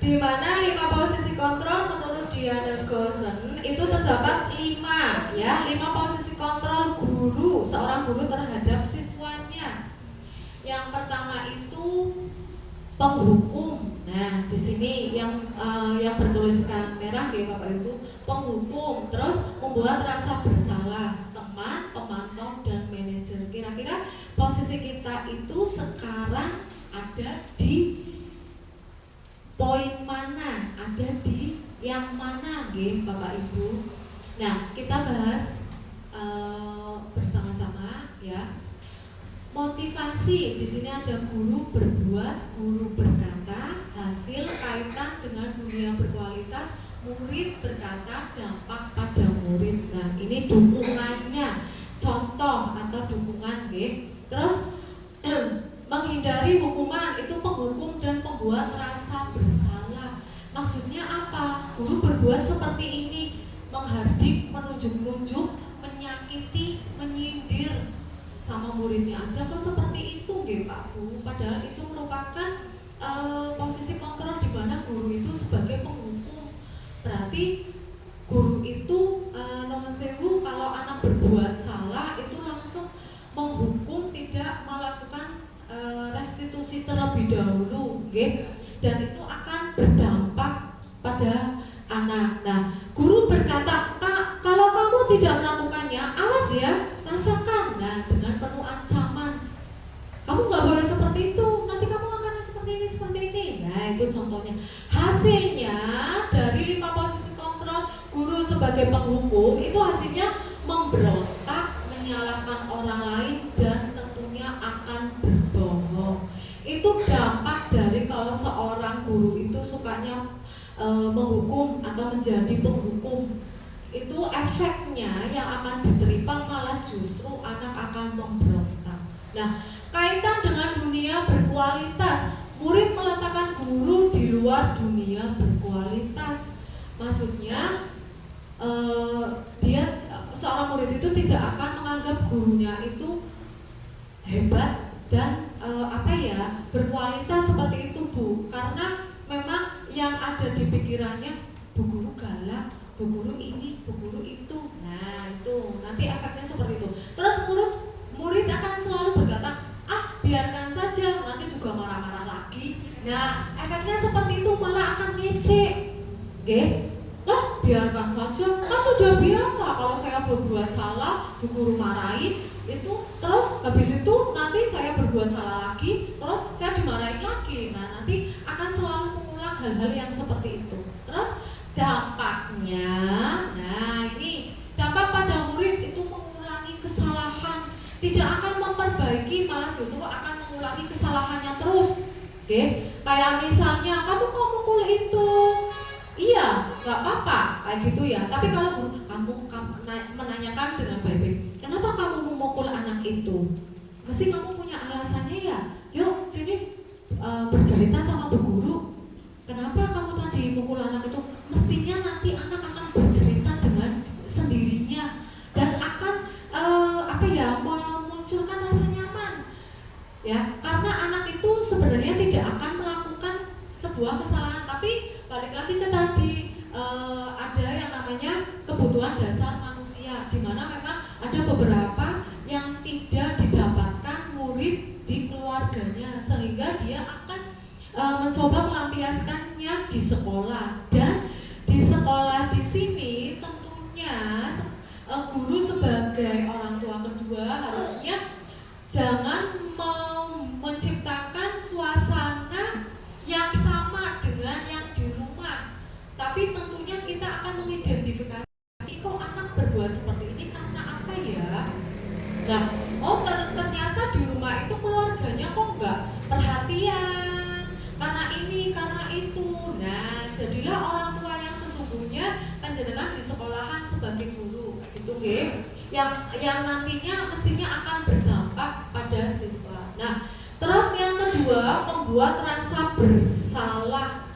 Di mana 5 posisi kontrol menurut Diana Goosen itu terdapat 5 posisi kontrol seorang guru terhadap siswanya. Yang pertama itu penghukum. Nah, di sini yang bertuliskan merah ya Bapak Ibu, penghukum. Terus membuat rasa bersalah teman, pemantau dan manajer. Kira-kira posisi kita itu sekarang ada di poin mana, ada di yang mana nggih Bapak Ibu. Nah, kita bahas bersama-sama ya. Motivasi di sini ada guru berbuat, guru berkata, hasil kaitan dengan dunia berkualitas, murid berkata, dampak pada murid. Nah, ini dukungannya, contoh atau dukungan nggih. Terus menghindari hukuman itu penghukum dan pembuat rasa bersalah. Maksudnya apa? Guru berbuat seperti ini, menghardik, menunjuk-nunjuk, menyakiti, menyindir sama muridnya aja kok seperti itu nggih Pak Bu, padahal itu merupakan posisi kontrol di mana guru itu sebagai penghukum. Berarti guru itu nuwun sewu kalau anak berbuat salah itu langsung menghukum, tidak melakukan restitusi terlebih dahulu, nggih. Dan itu akan berdampak pada anak. Nah, guru berkata, "Kak, kalau kamu tidak melakukannya, awas ya, rasakan." Nah, dengan penuh ancaman. Kamu nggak boleh seperti itu, nanti kamu akan seperti ini. Nah, itu contohnya. Hasilnya dari 5 posisi kontrol guru sebagai penghukum itu hasilnya memberontak, menyalahkan orang lain, dan tentunya akan berbohong. Itu dampak dari kalau seorang guru itu sukanya menghukum atau menjadi penghukum. Itu efeknya yang akan diterima malah justru anak akan memberontak. Nah, kaitan dengan dunia berkualitas, murid meletakkan guru di luar dunia berkualitas. Maksudnya dia seorang murid itu tidak akan menganggap gurunya itu hebat dan berkualitas seperti itu Bu, karena memang yang ada di pikirannya Bu guru galak, Bu guru ini, Bu guru itu. Nah itu nanti efeknya seperti itu. Terus murid akan selalu berkata, biarkan saja, nanti juga marah-marah lagi. Nah efeknya seperti itu, malah akan ngecek. Biarkan saja, kan sudah biasa kalau saya berbuat salah, Bu guru marahin itu, terus habis itu nanti saya berbuat salah lagi, terus saya dimarahin lagi. Nah nanti akan selalu mengulang hal-hal yang seperti itu. Terus dampaknya, nah ini dampak pada murid itu mengulangi kesalahan, tidak akan memperbaiki, malah justru akan mengulangi kesalahannya terus. Kayak misalnya kamu kok mukul itu, iya, nggak apa-apa, kayak gitu ya. Tapi kalau guru kamu menanyakan dengan baik-baik, kenapa kamu memukul anak itu? Mesti kamu punya alasannya ya. Yuk sini bercerita sama bu guru. Kenapa kamu tadi mukul anak itu? Mestinya nanti anak akan bercerita dengan sendirinya dan akan memunculkan rasa nyaman. Ya, karena anak itu sebenarnya tidak akan melakukan sebuah kesalahan, tapi balik lagi ke tadi ada yang namanya kebutuhan dasar manusia, di mana memang ada beberapa yang tidak didapatkan murid di keluarganya, sehingga dia akan mencoba melampiaskannya di sekolah. Dan di sekolah di sini tentunya guru sebagai orang tua kedua harusnya jangan menciptakan suasana yang sama dengan yang di rumah, tapi tentunya kita akan mengidentifikasi kok anak berbuat seperti ini karena apa ya. Nah, ternyata di rumah itu keluarganya kok nggak perhatian karena ini karena itu. Nah, jadilah orang tua yang sesungguhnya panjenengan di sekolahan sebagai guru gitu yang nantinya mestinya akan berdampak pada siswa. Nah, terus yang kedua, membuat rasa bersalah.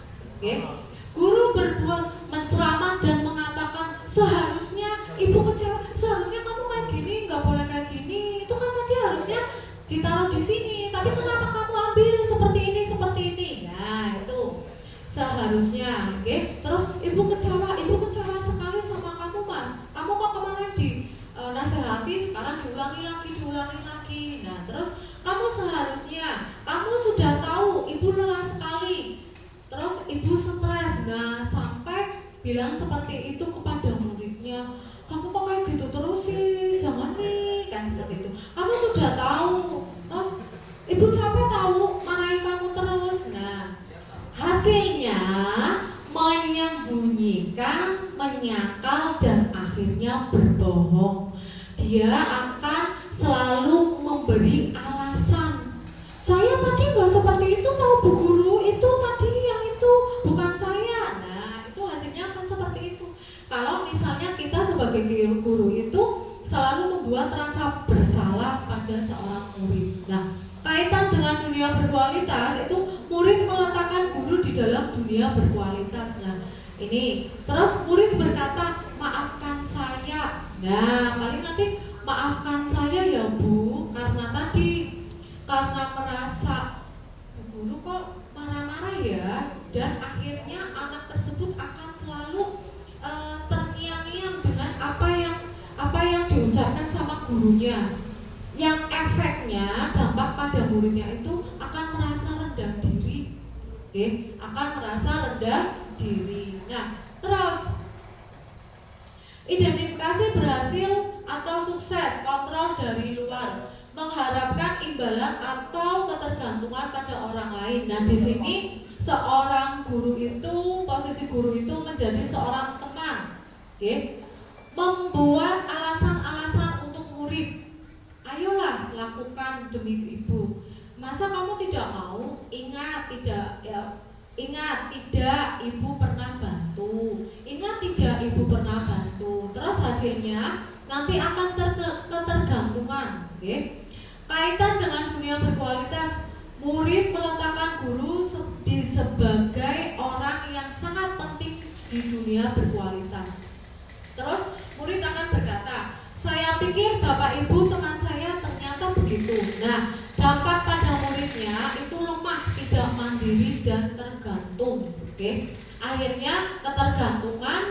Guru berbuat menceramah dan mengatakan seharusnya ibu kecewa, seharusnya kamu kayak gini, nggak boleh kayak gini. Itu kan tadi harusnya ditaruh di sini, tapi kenapa kamu ambil seperti ini? Nah itu seharusnya. Terus ibu kecewa sekali sama kamu mas. Kamu kok kemarin nasihati, sekarang diulangi lagi. Nah terus kamu seharusnya, kamu sudah tahu ibu lelah sekali, terus ibu stres. Nah sampai bilang seperti itu kepada muridnya, kamu kok kayak gitu terus sih, jangan nih, kan seperti itu. Kamu sudah tahu, terus ibu capek tahu marahin kamu terus. Nah hasilnya menyembunyikan, menyangkal, dan akhirnya berbohong. Dia akan selalu memberi alasan. Saya tadi nggak seperti itu tahu bu guru, itu tadi yang itu bukan saya. Nah itu hasilnya akan seperti itu. Kalau misalnya kita sebagai guru itu selalu membuat rasa bersalah pada seorang murid. Nah kaitan dengan dunia berkualitas itu murid meletakkan guru di dalam dunia berkualitas. Nah ini terus murid berkata maafkan saya. Nah paling nanti maafkan saya ya bu, karena gurunya, yang efeknya dampak pada muridnya itu akan merasa rendah diri, akan merasa rendah diri. Nah, terus identifikasi berhasil atau sukses kontrol dari luar, mengharapkan imbalan atau ketergantungan pada orang lain. Nah, di sini seorang guru itu, posisi guru itu menjadi seorang teman, membuat alasan-alasan untuk murid. Ayolah lakukan demi ibu. Masa kamu tidak mau? Ingat tidak ibu pernah bantu. Ingat tidak ibu pernah bantu. Terus hasilnya nanti akan ketergantungan. Kaitan dengan dunia berkualitas, murid meletakkan guru sebagai orang yang sangat penting di dunia berkualitas. Terus murid akan berkata, saya pikir bapak ibu teman saya ternyata begitu. Nah, dampak pada muridnya itu lemah, tidak mandiri dan tergantung. Akhirnya ketergantungan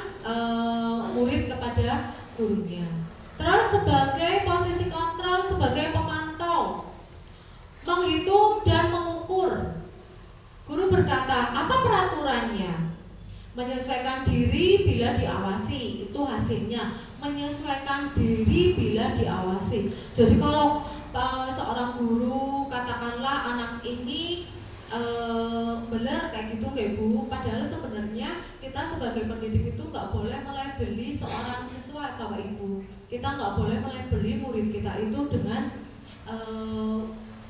murid kepada gurunya. Terus sebagai posisi kontrol, sebagai pemantau, menghitung dan mengukur. Guru berkata, apa peraturannya? Menyesuaikan diri bila diawasi, itu hasilnya. Menyesuaikan diri bila diawasi. Jadi kalau seorang guru katakanlah anak ini benar kayak gitu nggak Bu, padahal sebenarnya kita sebagai pendidik itu nggak boleh melabeli seorang siswa Bapak Ibu. Kita nggak boleh melabeli murid kita itu dengan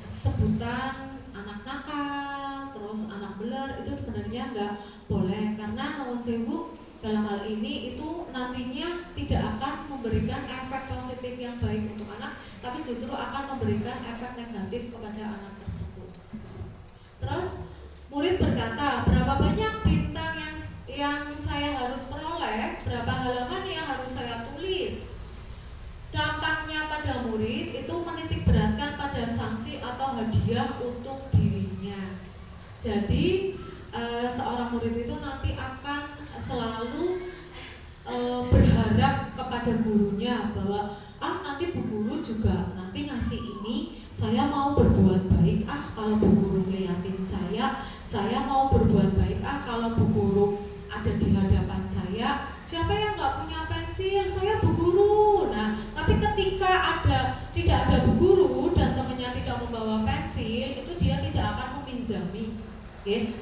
sebutan anak nakal, terus anak beler, itu sebenarnya nggak boleh, karena nuwun sewu dalam hal ini itu nantinya tidak akan memberikan efek positif yang baik untuk anak, tapi justru akan memberikan efek negatif kepada anak tersebut. Terus murid berkata, berapa banyak bintang yang saya harus peroleh, berapa halaman yang harus saya tulis. Dampaknya pada murid itu menitik beratkan pada sanksi atau hadiah untuk dirinya. Jadi seorang murid itu nanti akan selalu berharap kepada gurunya bahwa nanti bu guru juga nanti ngasih ini, saya mau berbuat baik. Kalau bu guru ngeliatin saya mau berbuat baik. Kalau bu guru ada di hadapan saya, siapa yang nggak punya pensil? Saya bu guru. Nah, tapi ketika tidak ada bu guru dan temannya tidak membawa pensil, itu dia tidak akan meminjami,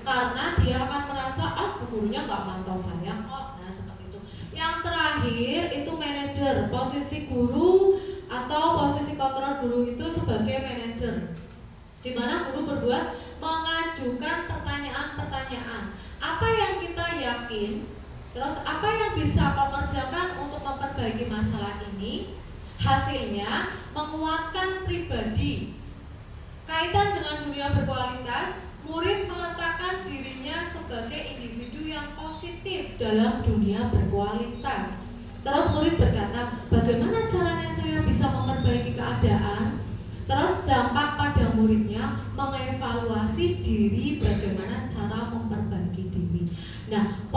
karena dia akan merasa bu gurunya nggak mantau saya kok. Nah, seperti itu. Yang terakhir itu manajer, posisi guru atau posisi kontrol guru itu sebagai manajer, di mana guru berbuat mengajukan pertanyaan-pertanyaan. Apa yang kita yakin, terus apa yang bisa kau kerjakan untuk memperbaiki masalah ini. Hasilnya menguatkan pribadi. Kaitan dengan dunia berkualitas, murid meletakkan dirinya sebagai individu yang positif dalam dunia berkualitas. Terus murid berkata, bagaimana caranya saya bisa memperbaiki keadaan? Terus dampak pada muridnya mengevaluasi diri, bagaimana cara memperbaiki diri. Nah, 5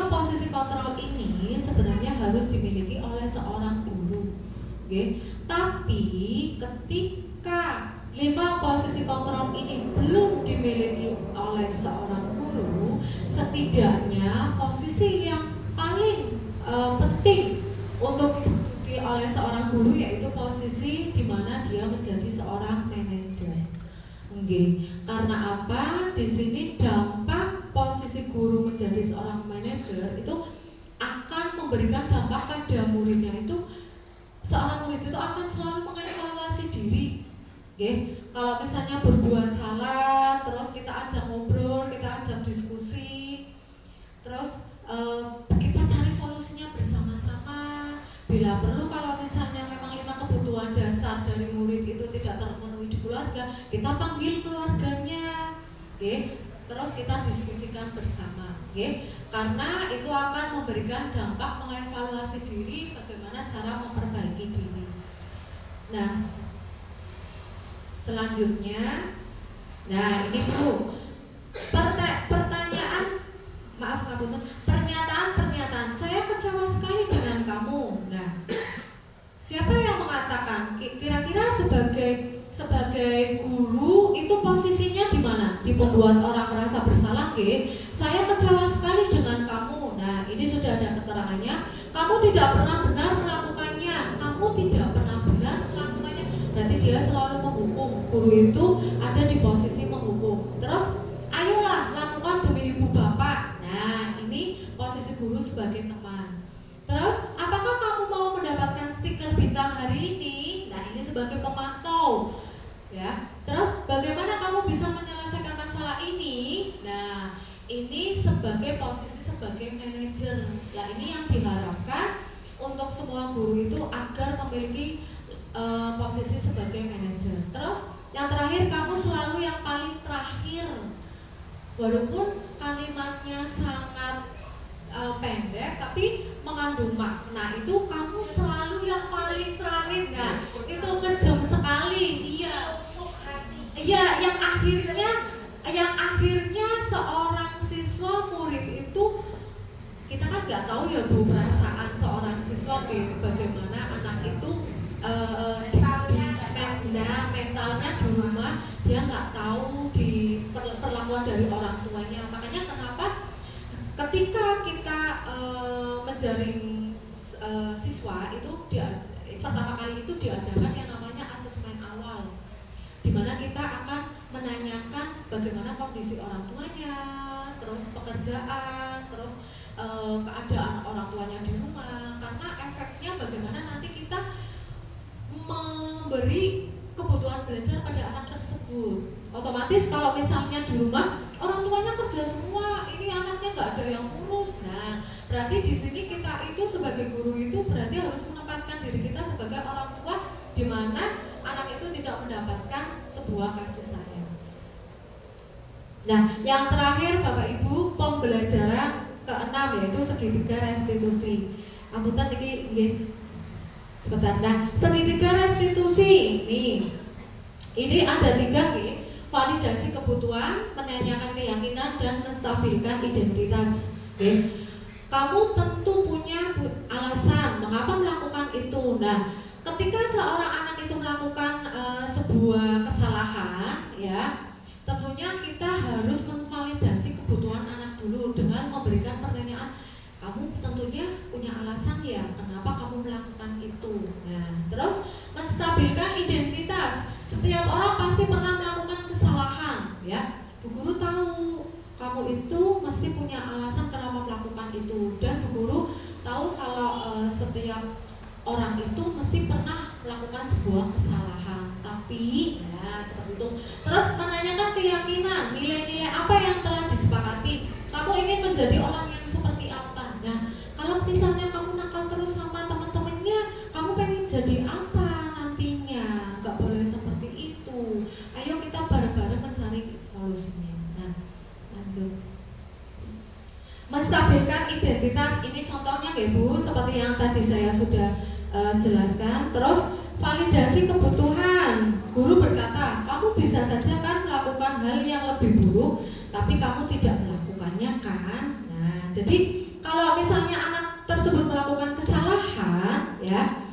posisi kontrol ini sebenarnya harus dimiliki oleh seorang guru. Tapi ketika 5 posisi kontrol ini belum dimiliki oleh seorang guru, setidaknya posisi yang paling penting untuk dimiliki oleh seorang guru yaitu posisi di mana dia menjadi seorang manajer. Karena apa? Di sini dampak posisi guru menjadi seorang manajer itu akan memberikan dampak pada muridnya. Itu seorang murid itu akan selalu mengevaluasi diri. Kalau misalnya berbuat salah, terus kita ajak ngobrol, kita ajak diskusi, terus kita cari solusinya bersama-sama. Bila perlu, kalau misalnya memang 5 kebutuhan dasar dari murid itu tidak terpenuhi di keluarga, kita panggil keluarganya, terus kita diskusikan bersama, karena itu akan memberikan dampak mengevaluasi diri, bagaimana cara memperbaiki diri. Nah, selanjutnya, ini Bu, pernyataan-pernyataan, saya kecewa sekali dengan kamu. Nah, siapa sebagai guru itu posisinya di mana? Di membuat orang merasa bersalah, saya kecewa sekali dengan kamu. Nah, ini sudah ada keterangannya. Kamu tidak pernah benar melakukannya. Kamu tidak pernah benar melakukannya. Berarti dia selalu menghukum. Guru itu ada di posisi menghukum. Terus, ayolah lakukan demi ibu bapak. Nah, ini posisi guru sebagai teman. Terus, apakah kamu mau mendapatkan stiker bintang hari ini? Nah, ini sebagai pemantau. Ya. Terus, bagaimana kamu bisa menyelesaikan masalah ini? Nah, ini sebagai posisi sebagai manajer. Nah, ini yang diharapkan untuk semua guru itu agar memiliki posisi sebagai manajer. Terus, yang terakhir, kamu selalu yang paling terakhir. Walaupun kalimatnya sangat pendek tapi mengandung makna, itu kamu selalu yang paling terakhir. Nah, itu kejam sekali. Iya, yang akhirnya seorang siswa murid itu, kita kan nggak tahu ya Bu perasaan seorang siswa bagaimana anak itu mentalnya di rumah, dia nggak tahu di perlakuan dari orang tuanya. Makanya kenapa ketika kita menjaring siswa itu pertama kali itu diadakan yang namanya asesmen awal, di mana kita akan menanyakan bagaimana kondisi orang tuanya, terus pekerjaan, terus keadaan orang tuanya di rumah, karena efeknya bagaimana nanti kita memberi kebutuhan belajar pada anak tersebut. Otomatis kalau misalnya di rumah orang tuanya kerja semua, ini anaknya nggak ada yang ngurus. Nah, berarti di sini kita itu sebagai guru itu berarti harus menempatkan diri kita sebagai orang tua, di mana anak itu tidak mendapatkan sebuah kasih sayang. Nah, yang terakhir Bapak Ibu, pembelajaran ke-6 yaitu segitiga restitusi. Amputan ini sebentar. Nah, segitiga restitusi ini ada 3 validasi kebutuhan, menanyakan keyakinan, dan menstabilkan identitas. Kamu tentu punya alasan mengapa melakukan itu. Nah, ketika seorang anak itu melakukan sebuah kesalahan, ya, tentunya kita harus memvalidasi kebutuhan anak dulu dengan memberikan pertanyaan. Kamu tentunya punya alasan ya kenapa kamu melakukan itu. Nah, terus menstabilkan identitas. Setiap orang pasti pernah melakukan kesalahan, ya. Bu Guru tahu kamu itu mesti punya alasan kenapa melakukan itu, dan Bu Guru tahu kalau setiap orang itu mesti pernah melakukan sebuah kesalahan. Tapi, ya seperti itu. Terus menanyakan keyakinan, nilai-nilai apa yang telah disepakati. Kamu ingin menjadi orang yang seperti apa? Nah, kalau misalnya kamu nakal terus sama teman-temannya, kamu pengen jadi apa nantinya? Gak boleh seperti itu. Ayo kita bareng-bareng mencari solusinya. Nah, lanjut. Menstabilkan identitas, ini contohnya ya Bu, seperti yang tadi saya sudah jelaskan. Terus validasi kebutuhan. Guru berkata, kamu bisa saja kan melakukan hal yang lebih buruk, tapi kamu tidak melakukannya kan. Nah, jadi kalau misalnya anak tersebut melakukan kesalahan, ya,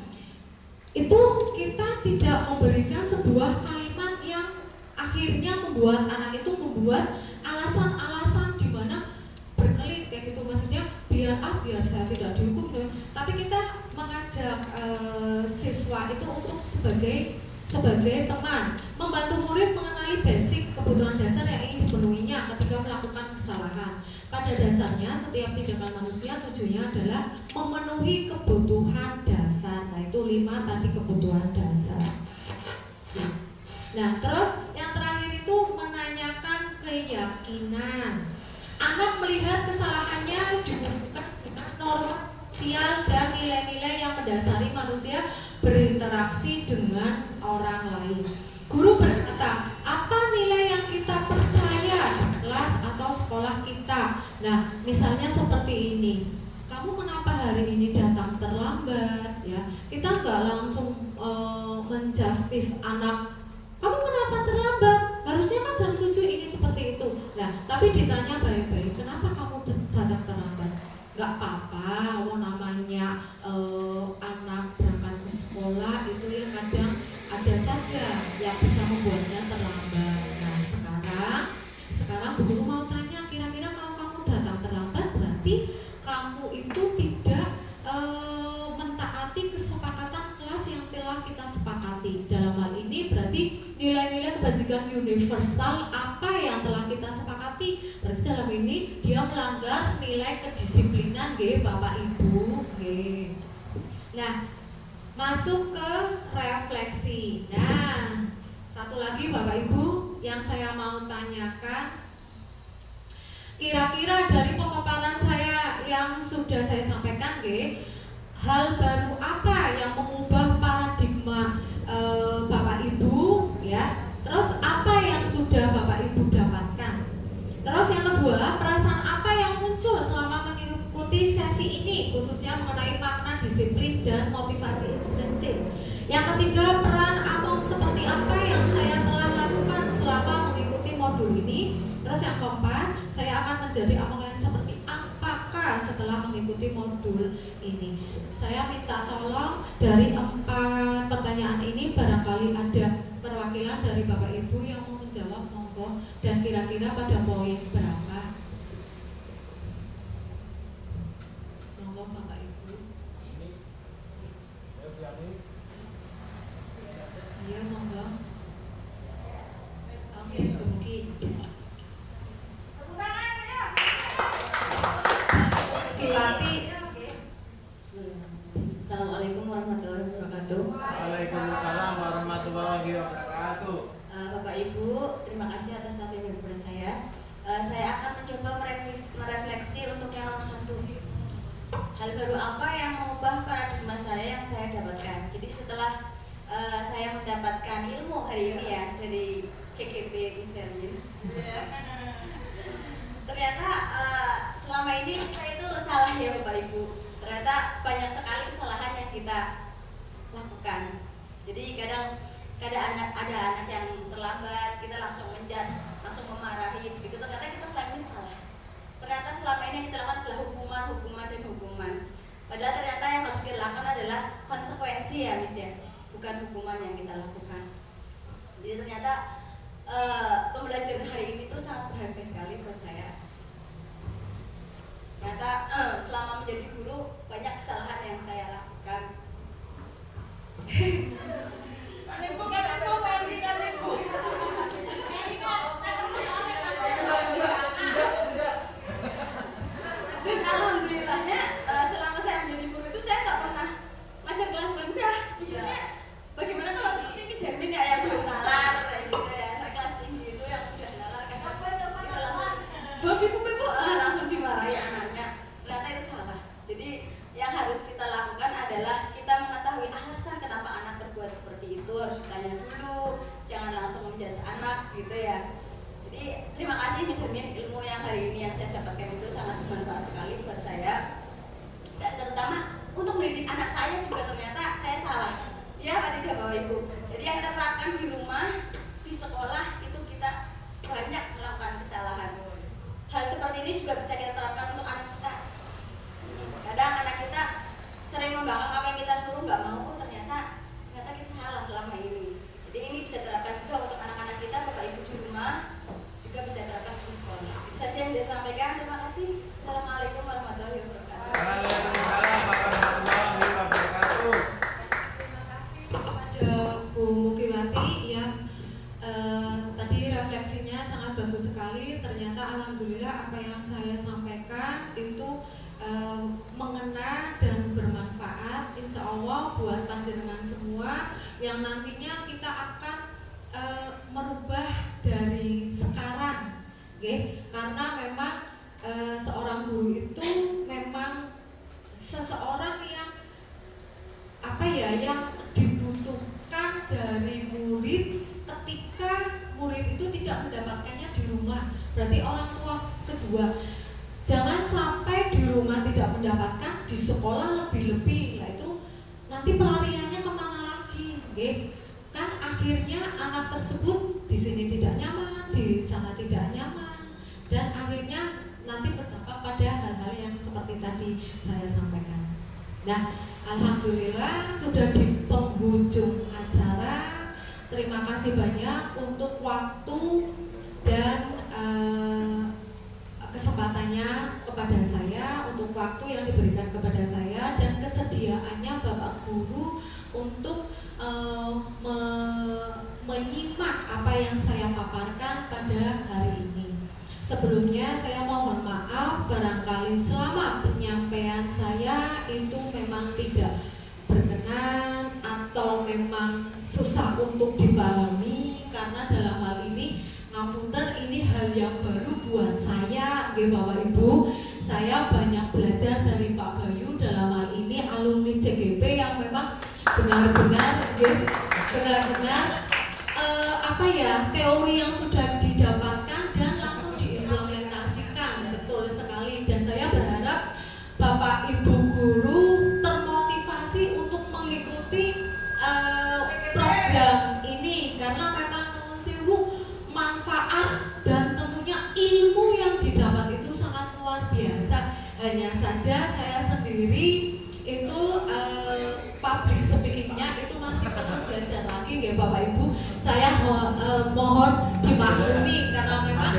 itu kita tidak memberikan sebuah kalimat yang akhirnya membuat anak itu membuat alasan-alasan di mana berkelit kayak gitu, maksudnya biar saya tidak dihukum, tapi kita mengajak siswa itu untuk sebagai teman, membantu murid mengenali basic kebutuhan dasar yang ingin dipenuhinya ketika melakukan kesalahan. Pada dasarnya setiap tindakan manusia tujuannya adalah memenuhi kebutuhan dasar. Nah, itu 5 tadi kebutuhan dasar. Nah, terus yang terakhir itu menanyakan keyakinan. Anak melihat kesalahannya dibuktikan dengan norma sosial dan nilai-nilai yang mendasari manusia berinteraksi dengan orang lain. Guru berkata, apa nilai yang kita percaya di kelas atau sekolah kita? Nah, misalnya seperti ini. Kamu kenapa hari ini datang terlambat? Ya, kita nggak langsung menjustis anak. Kamu kenapa terlambat? Harusnya kan jam 7 ini seperti itu. Nah, tapi ditanya baik-baik, kenapa kamu datang terlambat? Gak apa-apa, namanya anak berangkat ke sekolah itu ya kadang ada saja saja yang bisa membuatnya terlambat. Nah sekarang Bu Guru mau tanya, kira-kira kalau kamu datang terlambat berarti kamu itu tidak mentaati kesepakatan kelas yang telah kita sepakati. Dalam hal ini berarti nilai-nilai kebajikan universal apa yang telah kita sepakati. Berarti dalam ini dia melanggar nilai kedisiplinan Bapak Ibu. Nah, masuk ke refleksi. Nah, satu lagi Bapak Ibu yang saya mau tanyakan, kira-kira dari pemaparan saya yang sudah saya sampaikan, hal baru apa yang mengubah paradigma Bapak Ibu, ya? Terus apa yang sudah Bapak Ibu dapatkan? Terus yang kedua, perasaan apa yang muncul selama mengikuti sesi ini, khususnya mengenai makna disiplin dan motivasi intrinsik. Yang ketiga, peran Among seperti apa yang saya telah lakukan selama mengikuti modul ini. Terus yang keempat, saya akan menjadi Among yang seperti apakah setelah mengikuti modul ini. Saya minta tolong dari 4 pertanyaan ini barangkali ada perwakilan dari Bapak Ibu yang mau menjawab, monggo. Dan kira-kira pada poin berapa? Monggo Bapak Ibu. Iya monggo. Oke, Bungki. Kilati. Assalamualaikum warahmatullahi wabarakatuh. Waalaikumsalam warahmatullahi wabarakatuh. Bapak Ibu, terima kasih atas materi kepada saya. Saya akan mencoba merefleksi untuk yang nomor 1. Hal baru apa yang mengubah paradigma saya yang saya dapatkan? Jadi setelah saya mendapatkan ilmu hari ini ya dari CGP misalnya, ternyata selama ini saya itu salah ya Bapak Ibu. Ternyata banyak sekali kesalahan yang kita lakukan. Jadi kadang ada anak yang terlambat, kita langsung menjudge, langsung memarahi begitu. Ternyata kita selama ini salah. Ternyata selama ini yang kita lakukan adalah hukuman. Padahal ternyata yang harus kita lakukan adalah konsekuensi ya Miss ya, bukan hukuman yang kita lakukan. Jadi ternyata pembelajaran hari ini tuh sangat berharga sekali buat saya. Ternyata selama menjadi guru banyak kesalahan yang saya lakukan. Dan alhamdulillahnya selama saya menjadi guru itu saya nggak pernah ngajar kelas rendah. Misalnya bagaimana kalau seperti Miss Hermin ya yang belum nalar kayak gitu ya, saya kelas tinggi itu yang udah nalar kan kita langsung langsung dimarahi anaknya. Ternyata itu salah. Jadi yang harus kita lakukan adalah kita mengetahui alasan kenapa anak berbuat seperti itu, harus ditanya dulu, jangan langsung menjudge anak gitu ya. Jadi terima kasih Miss Hermin, ilmu yang hari ini yang saya dapatkan itu sangat bermanfaat sekali buat saya. Dan terutama untuk mendidik anak saya juga ternyata saya salah. Ya Pak tidak Bapak Ibu. Jadi yang kita terapkan di rumah, di sekolah itu kita banyak melakukan kesalahan. Hal seperti ini juga bisa kita terapkan untuk anak kita. Kadang anak kita sering membangkang apa yang kita suruh nggak mau, ternyata kita salah selama ini. Jadi ini bisa diterapkan juga untuk anak-anak kita, Bapak Ibu di rumah juga bisa diterapkan di sekolah. Itu saja yang saya sampaikan. Terima kasih. Assalamualaikum warahmatullahi wabarakatuh. Waalaikumsalam warahmatullahi wabarakatuh. Terima kasih kepada Bu Mukiwati yang tadi refleksinya sangat bagus sekali. Ternyata alhamdulillah apa yang saya sampaikan itu mengena dan bermanfaat insya Allah buat panjenengan semua yang nantinya kita akan merubah dari sekarang, karena memang seorang guru itu memang seseorang yang yang dibutuhkan dari murid ketika murid itu tidak mendapatkannya di rumah. Berarti orang tua kedua, jangan sampai di rumah tidak mendapatkan, di sekolah lebih-lebih. Nah itu nanti pelariannya kemana lagi, kan akhirnya anak tersebut di sini tidak nyaman, di sana tidak nyaman, dan akhirnya nanti berdampak pada hal-hal yang seperti tadi saya sampaikan. Nah, alhamdulillah sudah di penghujung acara. Terima untuk menyimak apa yang saya paparkan pada hari ini. Sebelumnya saya mohon maaf barangkali selama penyampaian saya itu memang tidak berkenan atau memang susah untuk dipahami, karena dalam hal ini ngapunten, ini hal yang baru buat saya, nggih Bapak Ibu. Saya banyak belajar dari Pak Bayu dalam hal ini alumni CGP yang memang benar-benar teori yang sudah didapatkan dan langsung diimplementasikan, betul sekali. Dan saya berharap Bapak Ibu guru termotivasi untuk mengikuti program ini, karena memang nuwun sewu manfaat dan tentunya ilmu yang didapat itu sangat luar biasa. Hanya saja saya sendiri itu public speakingnya itu masih perlu belajar lagi, ya Bapak Ibu. Saya mohon dimaklumi karena memang